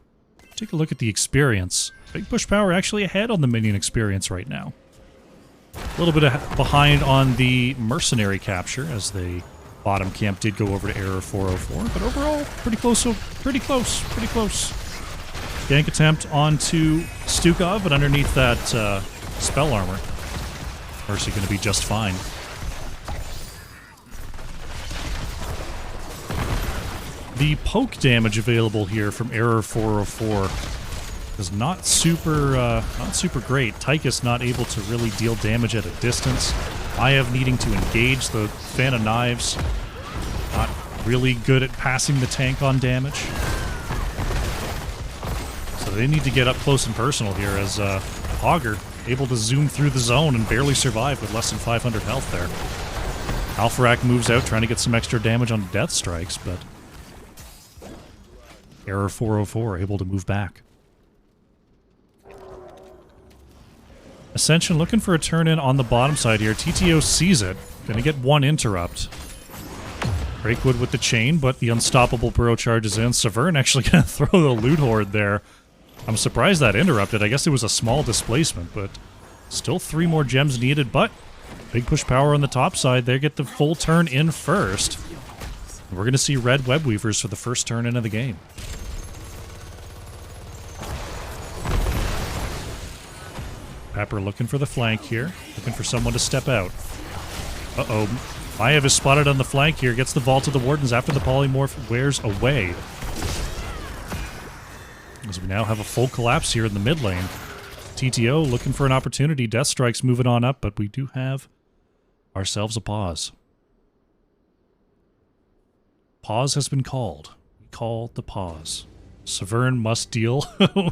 [SPEAKER 1] Take a look at the experience. Big push power actually ahead on the minion experience right now. A little bit behind on the mercenary capture, as the bottom camp did go over to Error 404, but overall, pretty close, pretty close. Gank attempt onto Stukov, but underneath that spell armor. Mercy going to be just fine. The poke damage available here from Error 404 is not super great. Tychus not able to really deal damage at a distance. Maiev needing to engage the Fan of Knives. Not really good at passing the tank on damage. So they need to get up close and personal here, as Augur able to zoom through the zone and barely survive with less than 500 health there. Alpharak moves out trying to get some extra damage on death strikes, but Error 404 able to move back. Ascension looking for a turn-in on the bottom side here. TTO sees it. Gonna get one interrupt. Breakwood with the chain, but the unstoppable burrow charges in. Severn actually gonna throw the loot horde there. I'm surprised that interrupted. I guess it was a small displacement, but still 3 more gems needed, but big push power on the top side. They get the full turn in first. We're gonna see red web weavers for the first turn in of the game. Pepper looking for the flank here. Looking for someone to step out. Uh-oh. Maiev is spotted on the flank here. Gets the vault of the Wardens after the polymorph wears away. As we now have a full collapse here in the mid lane. TTO looking for an opportunity. Death Strike's moving on up, but we do have ourselves a pause. Pause has been called. We call the pause. Severn must deal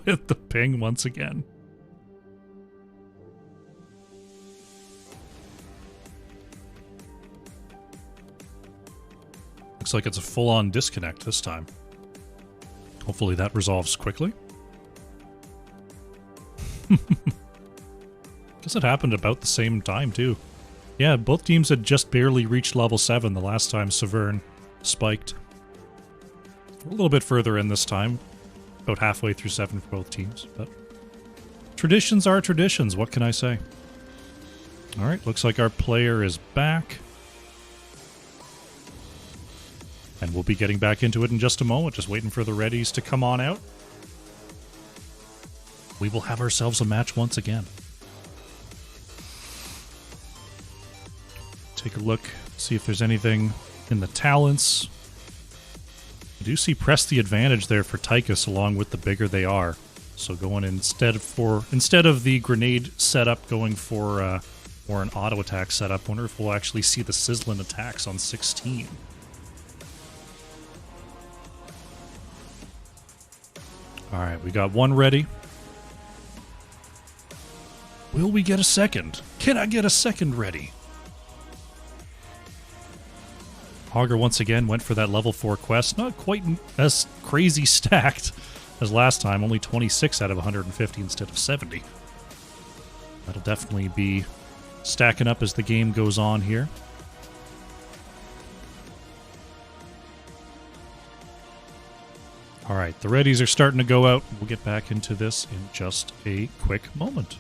[SPEAKER 1] with the ping once again. Looks like it's a full-on disconnect this time. Hopefully that resolves quickly. Guess it happened about the same time, too. Yeah, both teams had just barely reached level 7 the last time Severn spiked. We're a little bit further in this time. About halfway through 7 for both teams, but traditions are traditions, what can I say? Alright, looks like our player is back. And we'll be getting back into it in just a moment, just waiting for the readies to come on out. We will have ourselves a match once again. Take a look, see if there's anything in the talents. I do see press the advantage there for Tychus along with the bigger they are. So going instead of the grenade setup, going for more an auto attack setup. Wonder if we'll actually see the sizzling attacks on 16. All right, we got one ready. Will we get a second? Can I get a second ready? Augur once again went for that level 4 quest. Not quite as crazy stacked as last time. Only 26 out of 150 instead of 70. That'll definitely be stacking up as the game goes on here. All right, the readies are starting to go out. We'll get back into this in just a quick moment.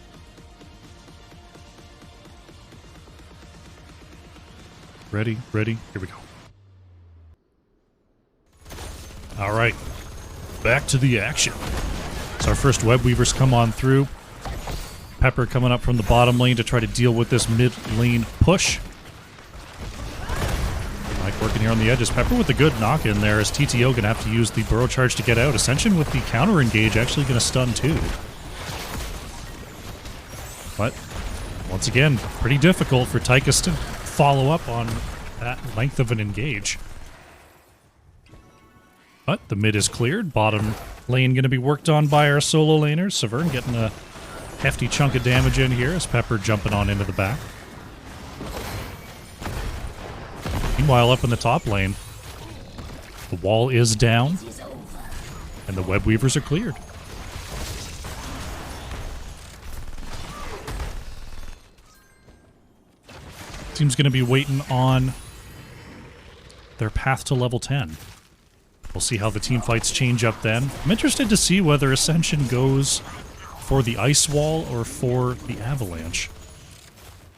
[SPEAKER 1] Ready, here we go. All right, back to the action. So our first web weavers come on through. Pepper coming up from the bottom lane to try to deal with this mid lane push. Mike working here on the edges. Pepper with a good knock in there as TTO going to have to use the burrow charge to get out. Ascension with the counter engage actually going to stun too. But once again, pretty difficult for Tychus to follow up on that length of an engage. But the mid is cleared. Bottom lane going to be worked on by our solo laners. Severn getting a hefty chunk of damage in here as Pepper jumping on into the back. Meanwhile, up in the top lane, the wall is down, and the web weavers are cleared. Team's going to be waiting on their path to level 10. We'll see how the team fights change up then. I'm interested to see whether Ascension goes for the ice wall or for the avalanche.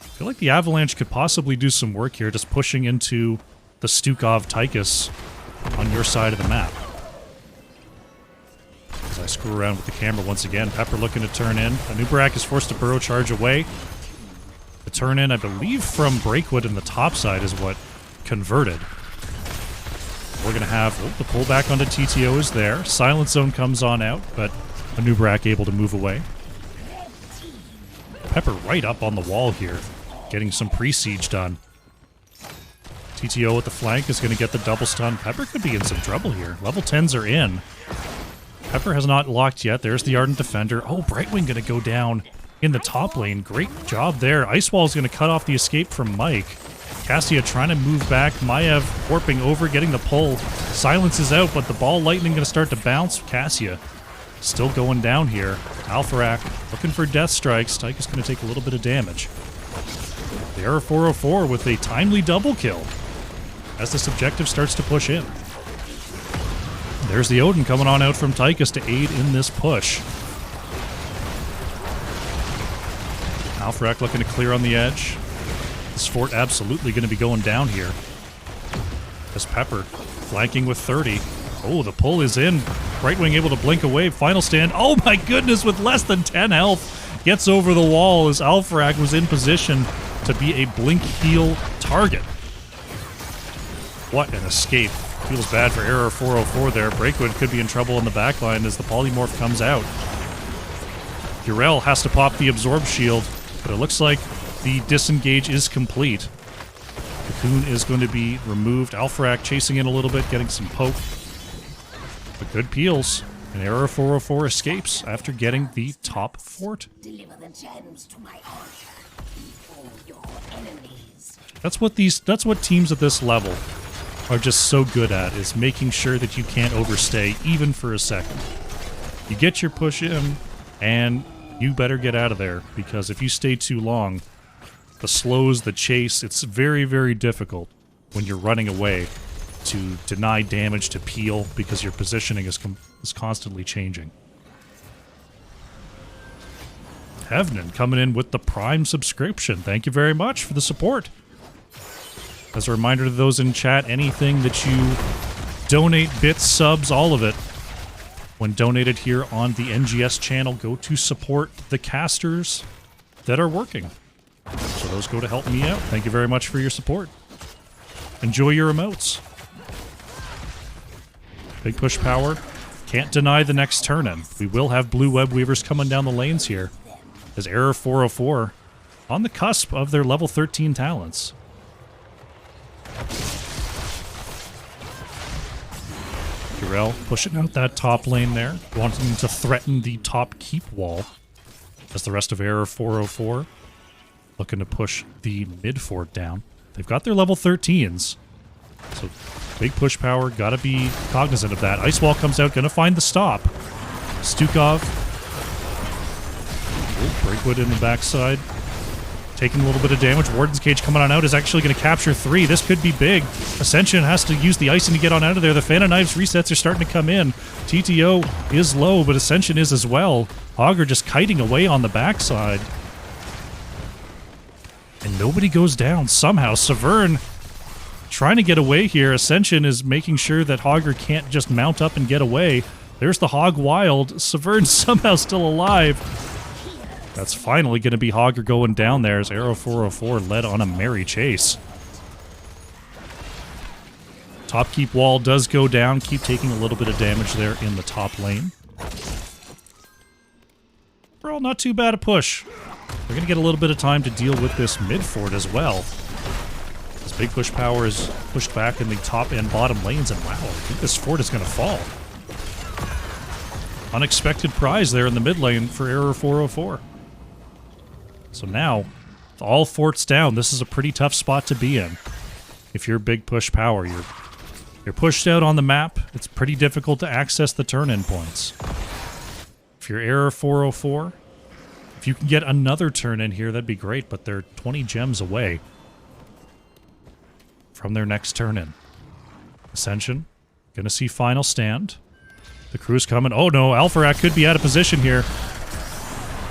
[SPEAKER 1] I feel like the avalanche could possibly do some work here, just pushing into the Stukov Tychus on your side of the map. As I screw around with the camera once again, Pepper looking to turn in. Anubarak is forced to burrow charge away. The turn in, I believe, from Breakwood in the top side is what converted. We're going to have the pullback onto TTO is there. Silent Zone comes on out, but Anubarak able to move away. Pepper right up on the wall here, getting some pre-siege done. TTO at the flank is going to get the double stun. Pepper could be in some trouble here. Level 10s are in. Pepper has not locked yet. There's the Ardent Defender. Oh, Brightwing going to go down in the top lane. Great job there. Ice Wall is going to cut off the escape from Mike. Cassia trying to move back. Maiev warping over, getting the pull. Silence is out, but the ball lightning going to start to bounce. Cassia still going down here. Alpharak looking for death strikes. Tychus going to take a little bit of damage. The Error 404 with a timely double kill as this objective starts to push in. There's the Odin coming on out from Tychus to aid in this push. Alpharak looking to clear on the edge. This fort absolutely going to be going down here. As Pepper flanking with 30. Oh, the pull is in. Brightwing able to blink away. Final stand. Oh my goodness, with less than 10 health. Gets over the wall as Alpharak was in position to be a blink heal target. What an escape. Feels bad for Error 404 there. Breakwood could be in trouble in the backline as the polymorph comes out. Urel has to pop the absorb shield, but it looks like the disengage is complete. Cocoon is going to be removed. Alpharak chasing in a little bit, getting some poke. But good peels. And Error 404 escapes after getting the top fort.
[SPEAKER 2] Deliver the gems to my altar before your enemies.
[SPEAKER 1] That's what teams at this level are just so good at, is making sure that you can't overstay even for a second. You get your push in, and you better get out of there, because if you stay too long, the slows, the chase, it's very, very difficult when you're running away to deny damage to peel because your positioning is constantly changing. Hevnan coming in with the Prime subscription. Thank you very much for the support. As a reminder to those in chat, anything that you donate, bits, subs, all of it, when donated here on the NGS channel, go to support the casters that are working. So those go to help me out. Thank you very much for your support. Enjoy your emotes. Big push power. Can't deny the next turn-in. We will have blue web weavers coming down the lanes here. As Error 404 on the cusp of their level 13 talents. Durell pushing out that top lane there, wanting to threaten the top keep wall. As the rest of Error 404 looking to push the mid fort down. They've got their level 13s. So big push power, gotta be cognizant of that. Ice Wall comes out, gonna find the stop. Stukov. Breakwood in the backside. Taking a little bit of damage. Warden's Cage coming on out is actually going to capture 3. This could be big. Ascension has to use the icing to get on out of there. The Fan of Knives resets are starting to come in. TTO is low, but Ascension is as well. Augur just kiting away on the backside. And nobody goes down somehow. Severn trying to get away here. Ascension is making sure that Augur can't just mount up and get away. There's the Hog Wild. Severn somehow still alive. That's finally going to be Augur going down there as Arrow 404 led on a merry chase. Top keep wall does go down. Keep taking a little bit of damage there in the top lane. Overall, not too bad a push. They're going to get a little bit of time to deal with this mid fort as well. This big push power is pushed back in the top and bottom lanes, and wow, I think this fort is going to fall. Unexpected prize there in the mid lane for Error 404. So now, with all forts down, this is a pretty tough spot to be in. If you're big push power, you're pushed out on the map. It's pretty difficult to access the turn-in points. If you're Error 404, if you can get another turn-in here, that'd be great, but they're 20 gems away from their next turn-in. Ascension, gonna see final stand. The crew's coming. Oh no, Alpharak could be out of position here.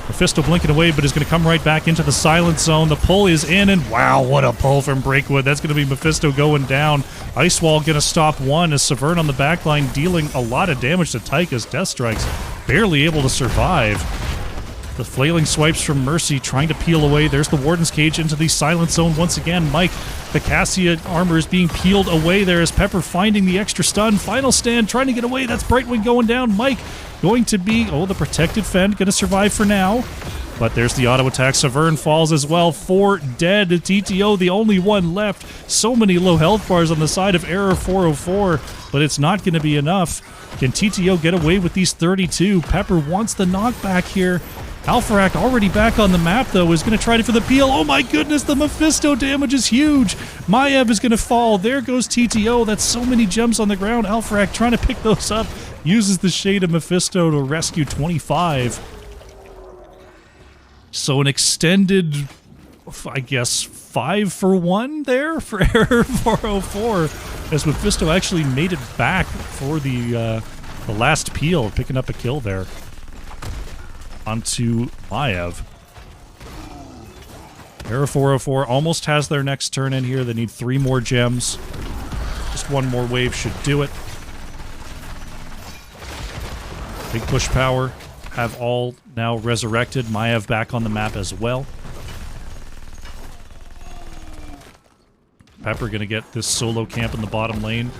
[SPEAKER 1] Mephisto blinking away, but is going to come right back into the silent zone. The pull is in, and wow, what a pull from Breakwood. That's going to be Mephisto going down. Ice Wall going to stop one as Severn on the backline dealing a lot of damage to Tychus. Death Strikes barely able to survive. The flailing swipes from Mercy trying to peel away. There's the Warden's Cage into the silent zone once again. Mike, the Cassia armor is being peeled away there as Pepper finding the extra stun. Final stand trying to get away. That's Brightwing going down. Mike going to be, oh, the protected Fend going to survive for now. But there's the auto attack. Severn falls as well. 4 dead. TTO, the only one left. So many low health bars on the side of Error 404, but it's not going to be enough. Can TTO get away with these 32? Pepper wants the knockback here. Alpharak already back on the map, though, is going to try for the peel. Oh my goodness, the Mephisto damage is huge. Maiev is going to fall. There goes TTO. That's so many gems on the ground. Alpharak trying to pick those up. Uses the Shade of Mephisto to rescue 25. So an extended, I guess, 5-for-1 there for Error 404. As Mephisto actually made it back for the last peel, picking up a kill there. Onto Maiev. Error 404 almost has their next turn in here. They need 3 more gems. Just one more wave should do it. Big push power. Have all now resurrected. Maiev back on the map as well. Pepper gonna get this solo camp in the bottom lane.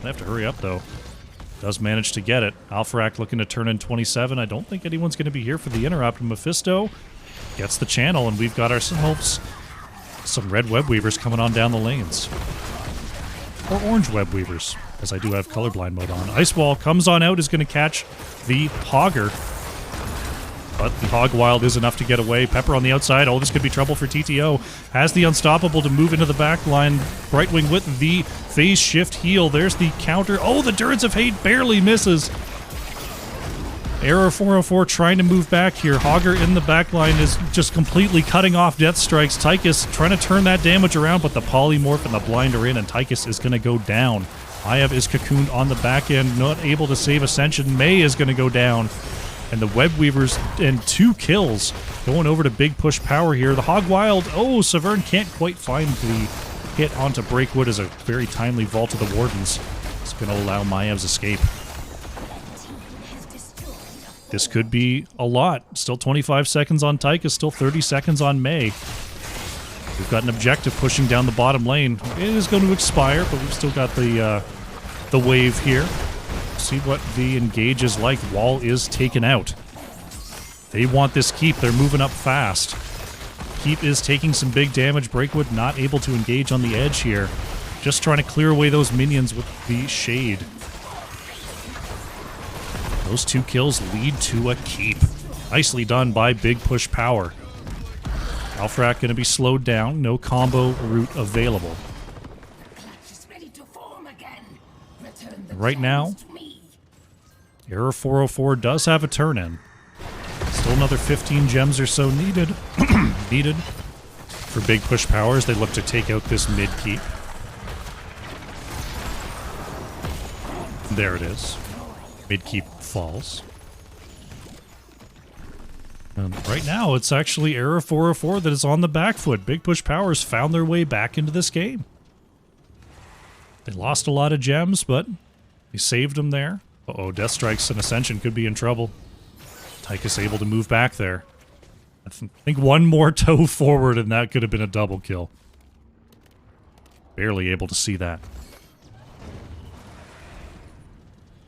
[SPEAKER 1] They have to hurry up though. Does manage to get it. Alpharak looking to turn in 27. I don't think anyone's going to be here for the interrupt. Mephisto gets the channel, and we've got ourselves some red web weavers coming on down the lanes. Or orange web weavers, as I do have colorblind mode on. Ice Wall comes on out, is going to catch the Hogger. But the Hog Wild is enough to get away. Pepper on the outside. Oh, this could be trouble for TTO. Has the Unstoppable to move into the back line. Brightwing with the phase shift heal. There's the counter. Oh, the Durance of Hate barely misses. Error 404 trying to move back here. Hogger in the back line is just completely cutting off Death Strikes. Tychus trying to turn that damage around, but the Polymorph and the Blind are in, and Tychus is going to go down. Maiev is cocooned on the back end, not able to save Ascension. May is going to go down. And the Web Weavers and 2 kills going over to big push power here. The Hog Wild, oh, Severn can't quite find the hit onto Breakwood as a very timely vault of the Wardens. It's going to allow Maiev's escape. This could be a lot. Still 25 seconds on Tychus, still 30 seconds on May. We've got an objective pushing down the bottom lane. It is going to expire, but we've still got the wave here. See what the engage is like. Wall is taken out. They want this keep. They're moving up fast. Keep is taking some big damage. Breakwood not able to engage on the edge here. Just trying to clear away those minions with the shade. Those 2 kills lead to a keep. Nicely done by Big Push Power. Alfrak going to be slowed down. No combo route available. Right now, Error 404 does have a turn-in. Still another 15 gems or so needed. Needed for Big Push Power as they look to take out this mid-keep. There it is. Mid-keep falls. And right now, it's actually Error 404 that is on the back foot. Big Push Powers found their way back into this game. They lost a lot of gems, but they saved them there. Uh-oh, Death Strikes and Ascension could be in trouble. Tychus able to move back there. I think one more toe forward and that could have been a double kill. Barely able to see that.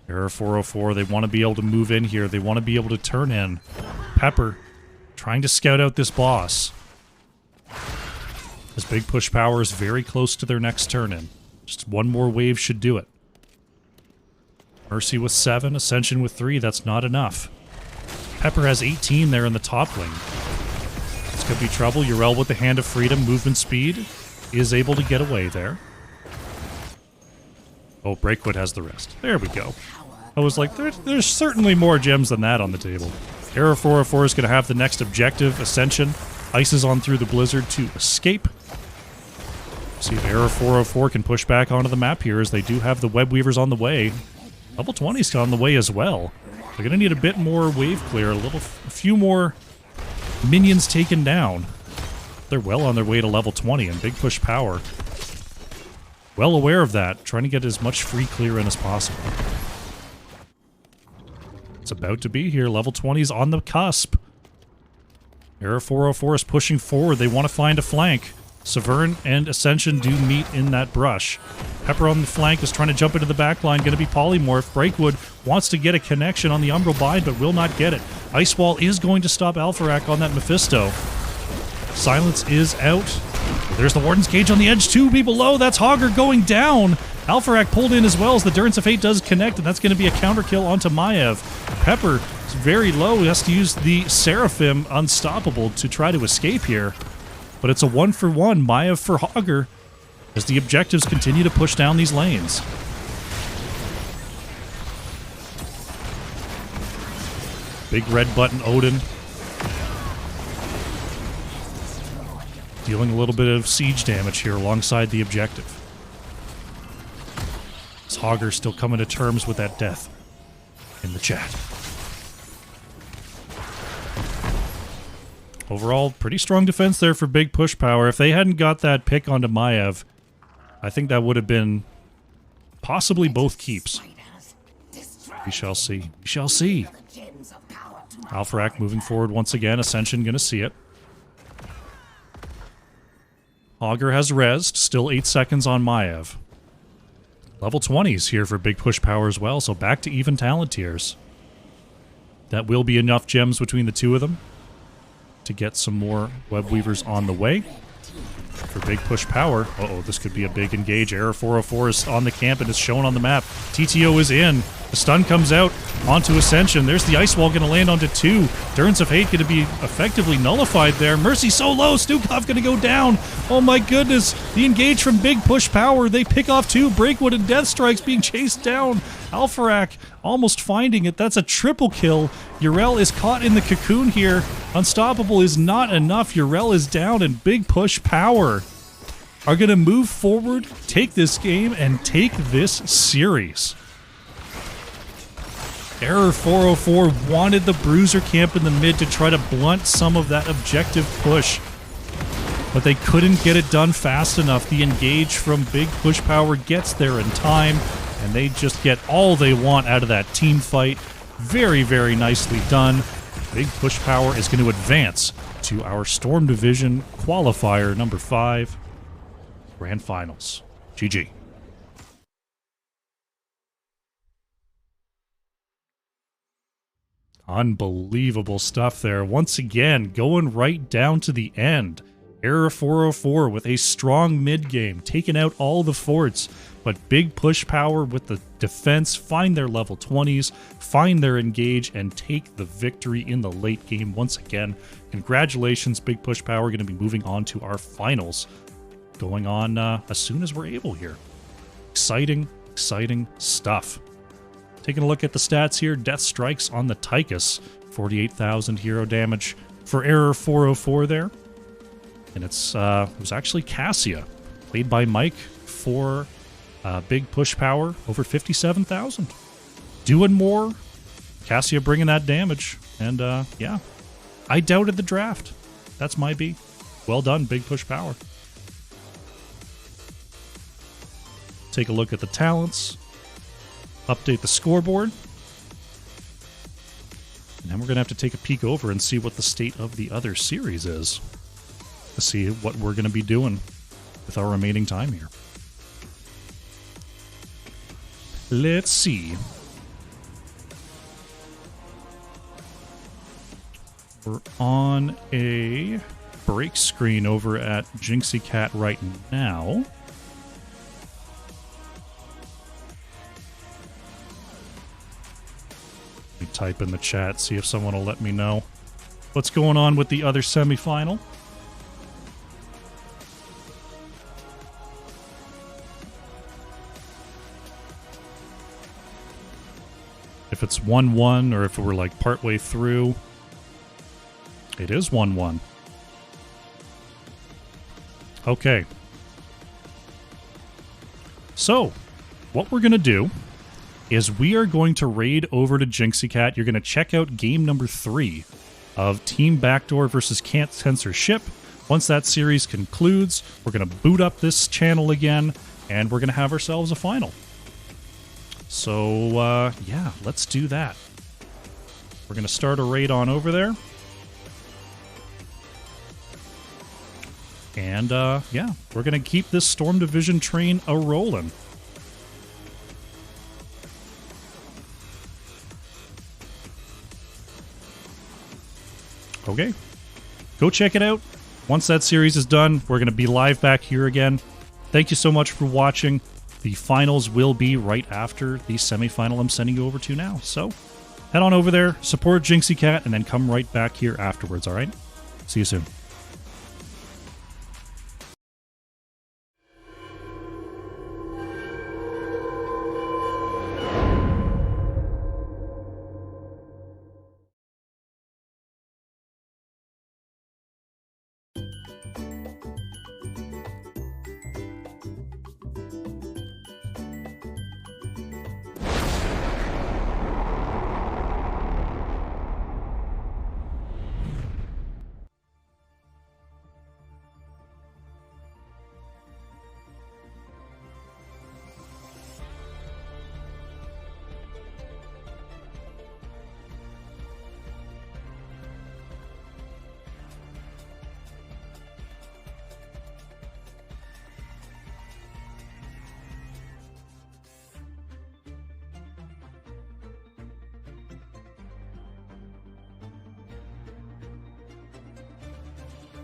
[SPEAKER 1] Error 404, they want to be able to move in here. They want to be able to turn in. Pepper trying to scout out this boss. This Big Push Power is very close to their next turn in. Just one more wave should do it. Mercy with 7, Ascension with 3. That's not enough. Pepper has 18 there in the top lane. This could be trouble. Yrel with the Hand of Freedom, movement speed, is able to get away there. Oh, Breakwood has the rest. There we go. I was like, there's certainly more gems than that on the table. Error 404 is going to have the next objective, Ascension. Ices on through the blizzard to escape. See if Error 404 can push back onto the map here as they do have the Web Weavers on the way. Level 20's on the way as well. They're going to need a bit more wave clear, a few more minions taken down. They're well on their way to level 20 and Big Push Power. Well aware of that, trying to get as much free clear in as possible. It's about to be here. Level 20's on the cusp. Error 404 is pushing forward. They want to find a flank. Severn and Ascension do meet in that brush. Pepper on the flank is trying to jump into the back line, going to be polymorph. Breakwood wants to get a connection on the Umbral Bind, but will not get it. Ice Wall is going to stop Alpharak on that Mephisto. Silence is out. There's the Warden's Cage on the edge, 2 people low. That's Hogger going down. Alpharak pulled in as well as the Durance of Fate does connect, and that's going to be a counter kill onto Maiev. Pepper is very low. He has to use the Seraphim Unstoppable to try to escape here. But it's a 1-for-1, Maiev for Hogger, as the objectives continue to push down these lanes. Big red button Odin. Dealing a little bit of siege damage here alongside the objective. This Hogger still coming to terms with that death in the chat. Overall, pretty strong defense there for Big Push Power. If they hadn't got that pick onto Maiev, I think that would have been possibly both keeps. We shall see. We shall see. Alpharak moving forward once again. Ascension going to see it. Hogger has rezzed. Still 8 seconds on Maiev. Level 20s here for Big Push Power as well, so back to even talent tiers. That will be enough gems between the two of them to get some more Web Weavers on the way. For Big Push Power, uh-oh, this could be a big engage. Error 404 is on the camp and is shown on the map. TTO is in. The stun comes out onto Ascension. There's the Ice Wall going to land onto 2. Durance of Hate going to be effectively nullified there. Mercy so low. Stukov going to go down. Oh my goodness. The engage from Big Push Power. They pick off 2. Breakwood and Death Strikes being chased down. Alpharak almost finding it. That's a triple kill. Yrel is caught in the cocoon here. Unstoppable is not enough. Yrel is down, and Big Push Power are going to move forward, take this game, and take this series. Error 404 wanted the Bruiser camp in the mid to try to blunt some of that objective push, but they couldn't get it done fast enough. The engage from Big Push Power gets there in time, and they just get all they want out of that team fight. Very, very nicely done. Big Push Power is going to advance to our Storm Division qualifier number 5 Grand Finals. GG. Unbelievable stuff there. Once again, going right down to the end. Error 404 with a strong mid game, taking out all the forts, but big push power with the defense, find their level 20s, find their engage, and take the victory in the late game once again. Congratulations, big push power. Going to be moving on to our finals, going on as soon as we're able here. Exciting, exciting stuff. Taking a look at the stats here, Death Strikes on the Tychus, 48,000 hero damage for Error 404 there. And it was actually Cassia, played by Mike, for big push power, over 57,000. Doing more, Cassia bringing that damage, and yeah, I doubted the draft. That's my B. Well done, big push power. Take a look at the talents. Update the scoreboard. And then we're going to have to take a peek over and see what the state of the other series is, to see what we're going to be doing with our remaining time here. Let's see. We're on a break screen over at Jinxie Cat right now. Type in the chat, see if someone will let me know what's going on with the other semifinal. If it's 1-1 or if we're like partway through. It is 1-1. Okay. So, what we're going to do is we are going to raid over to Jinxie Cat. You're going to check out game number 3 of Team Backdoor versus Can't Censor Ship. Once that series concludes, we're going to boot up this channel again, and we're going to have ourselves a final. So, yeah, let's do that. We're going to start a raid on over there. And, yeah, we're going to keep this Storm Division train a-rolling. Okay, go check it out. Once that series is done, we're going to be live back here again. Thank you so much for watching. The finals will be right after the semifinal I'm sending you over to now. So head on over there, support Jinxie Cat, and then come right back here afterwards, all right? See you soon.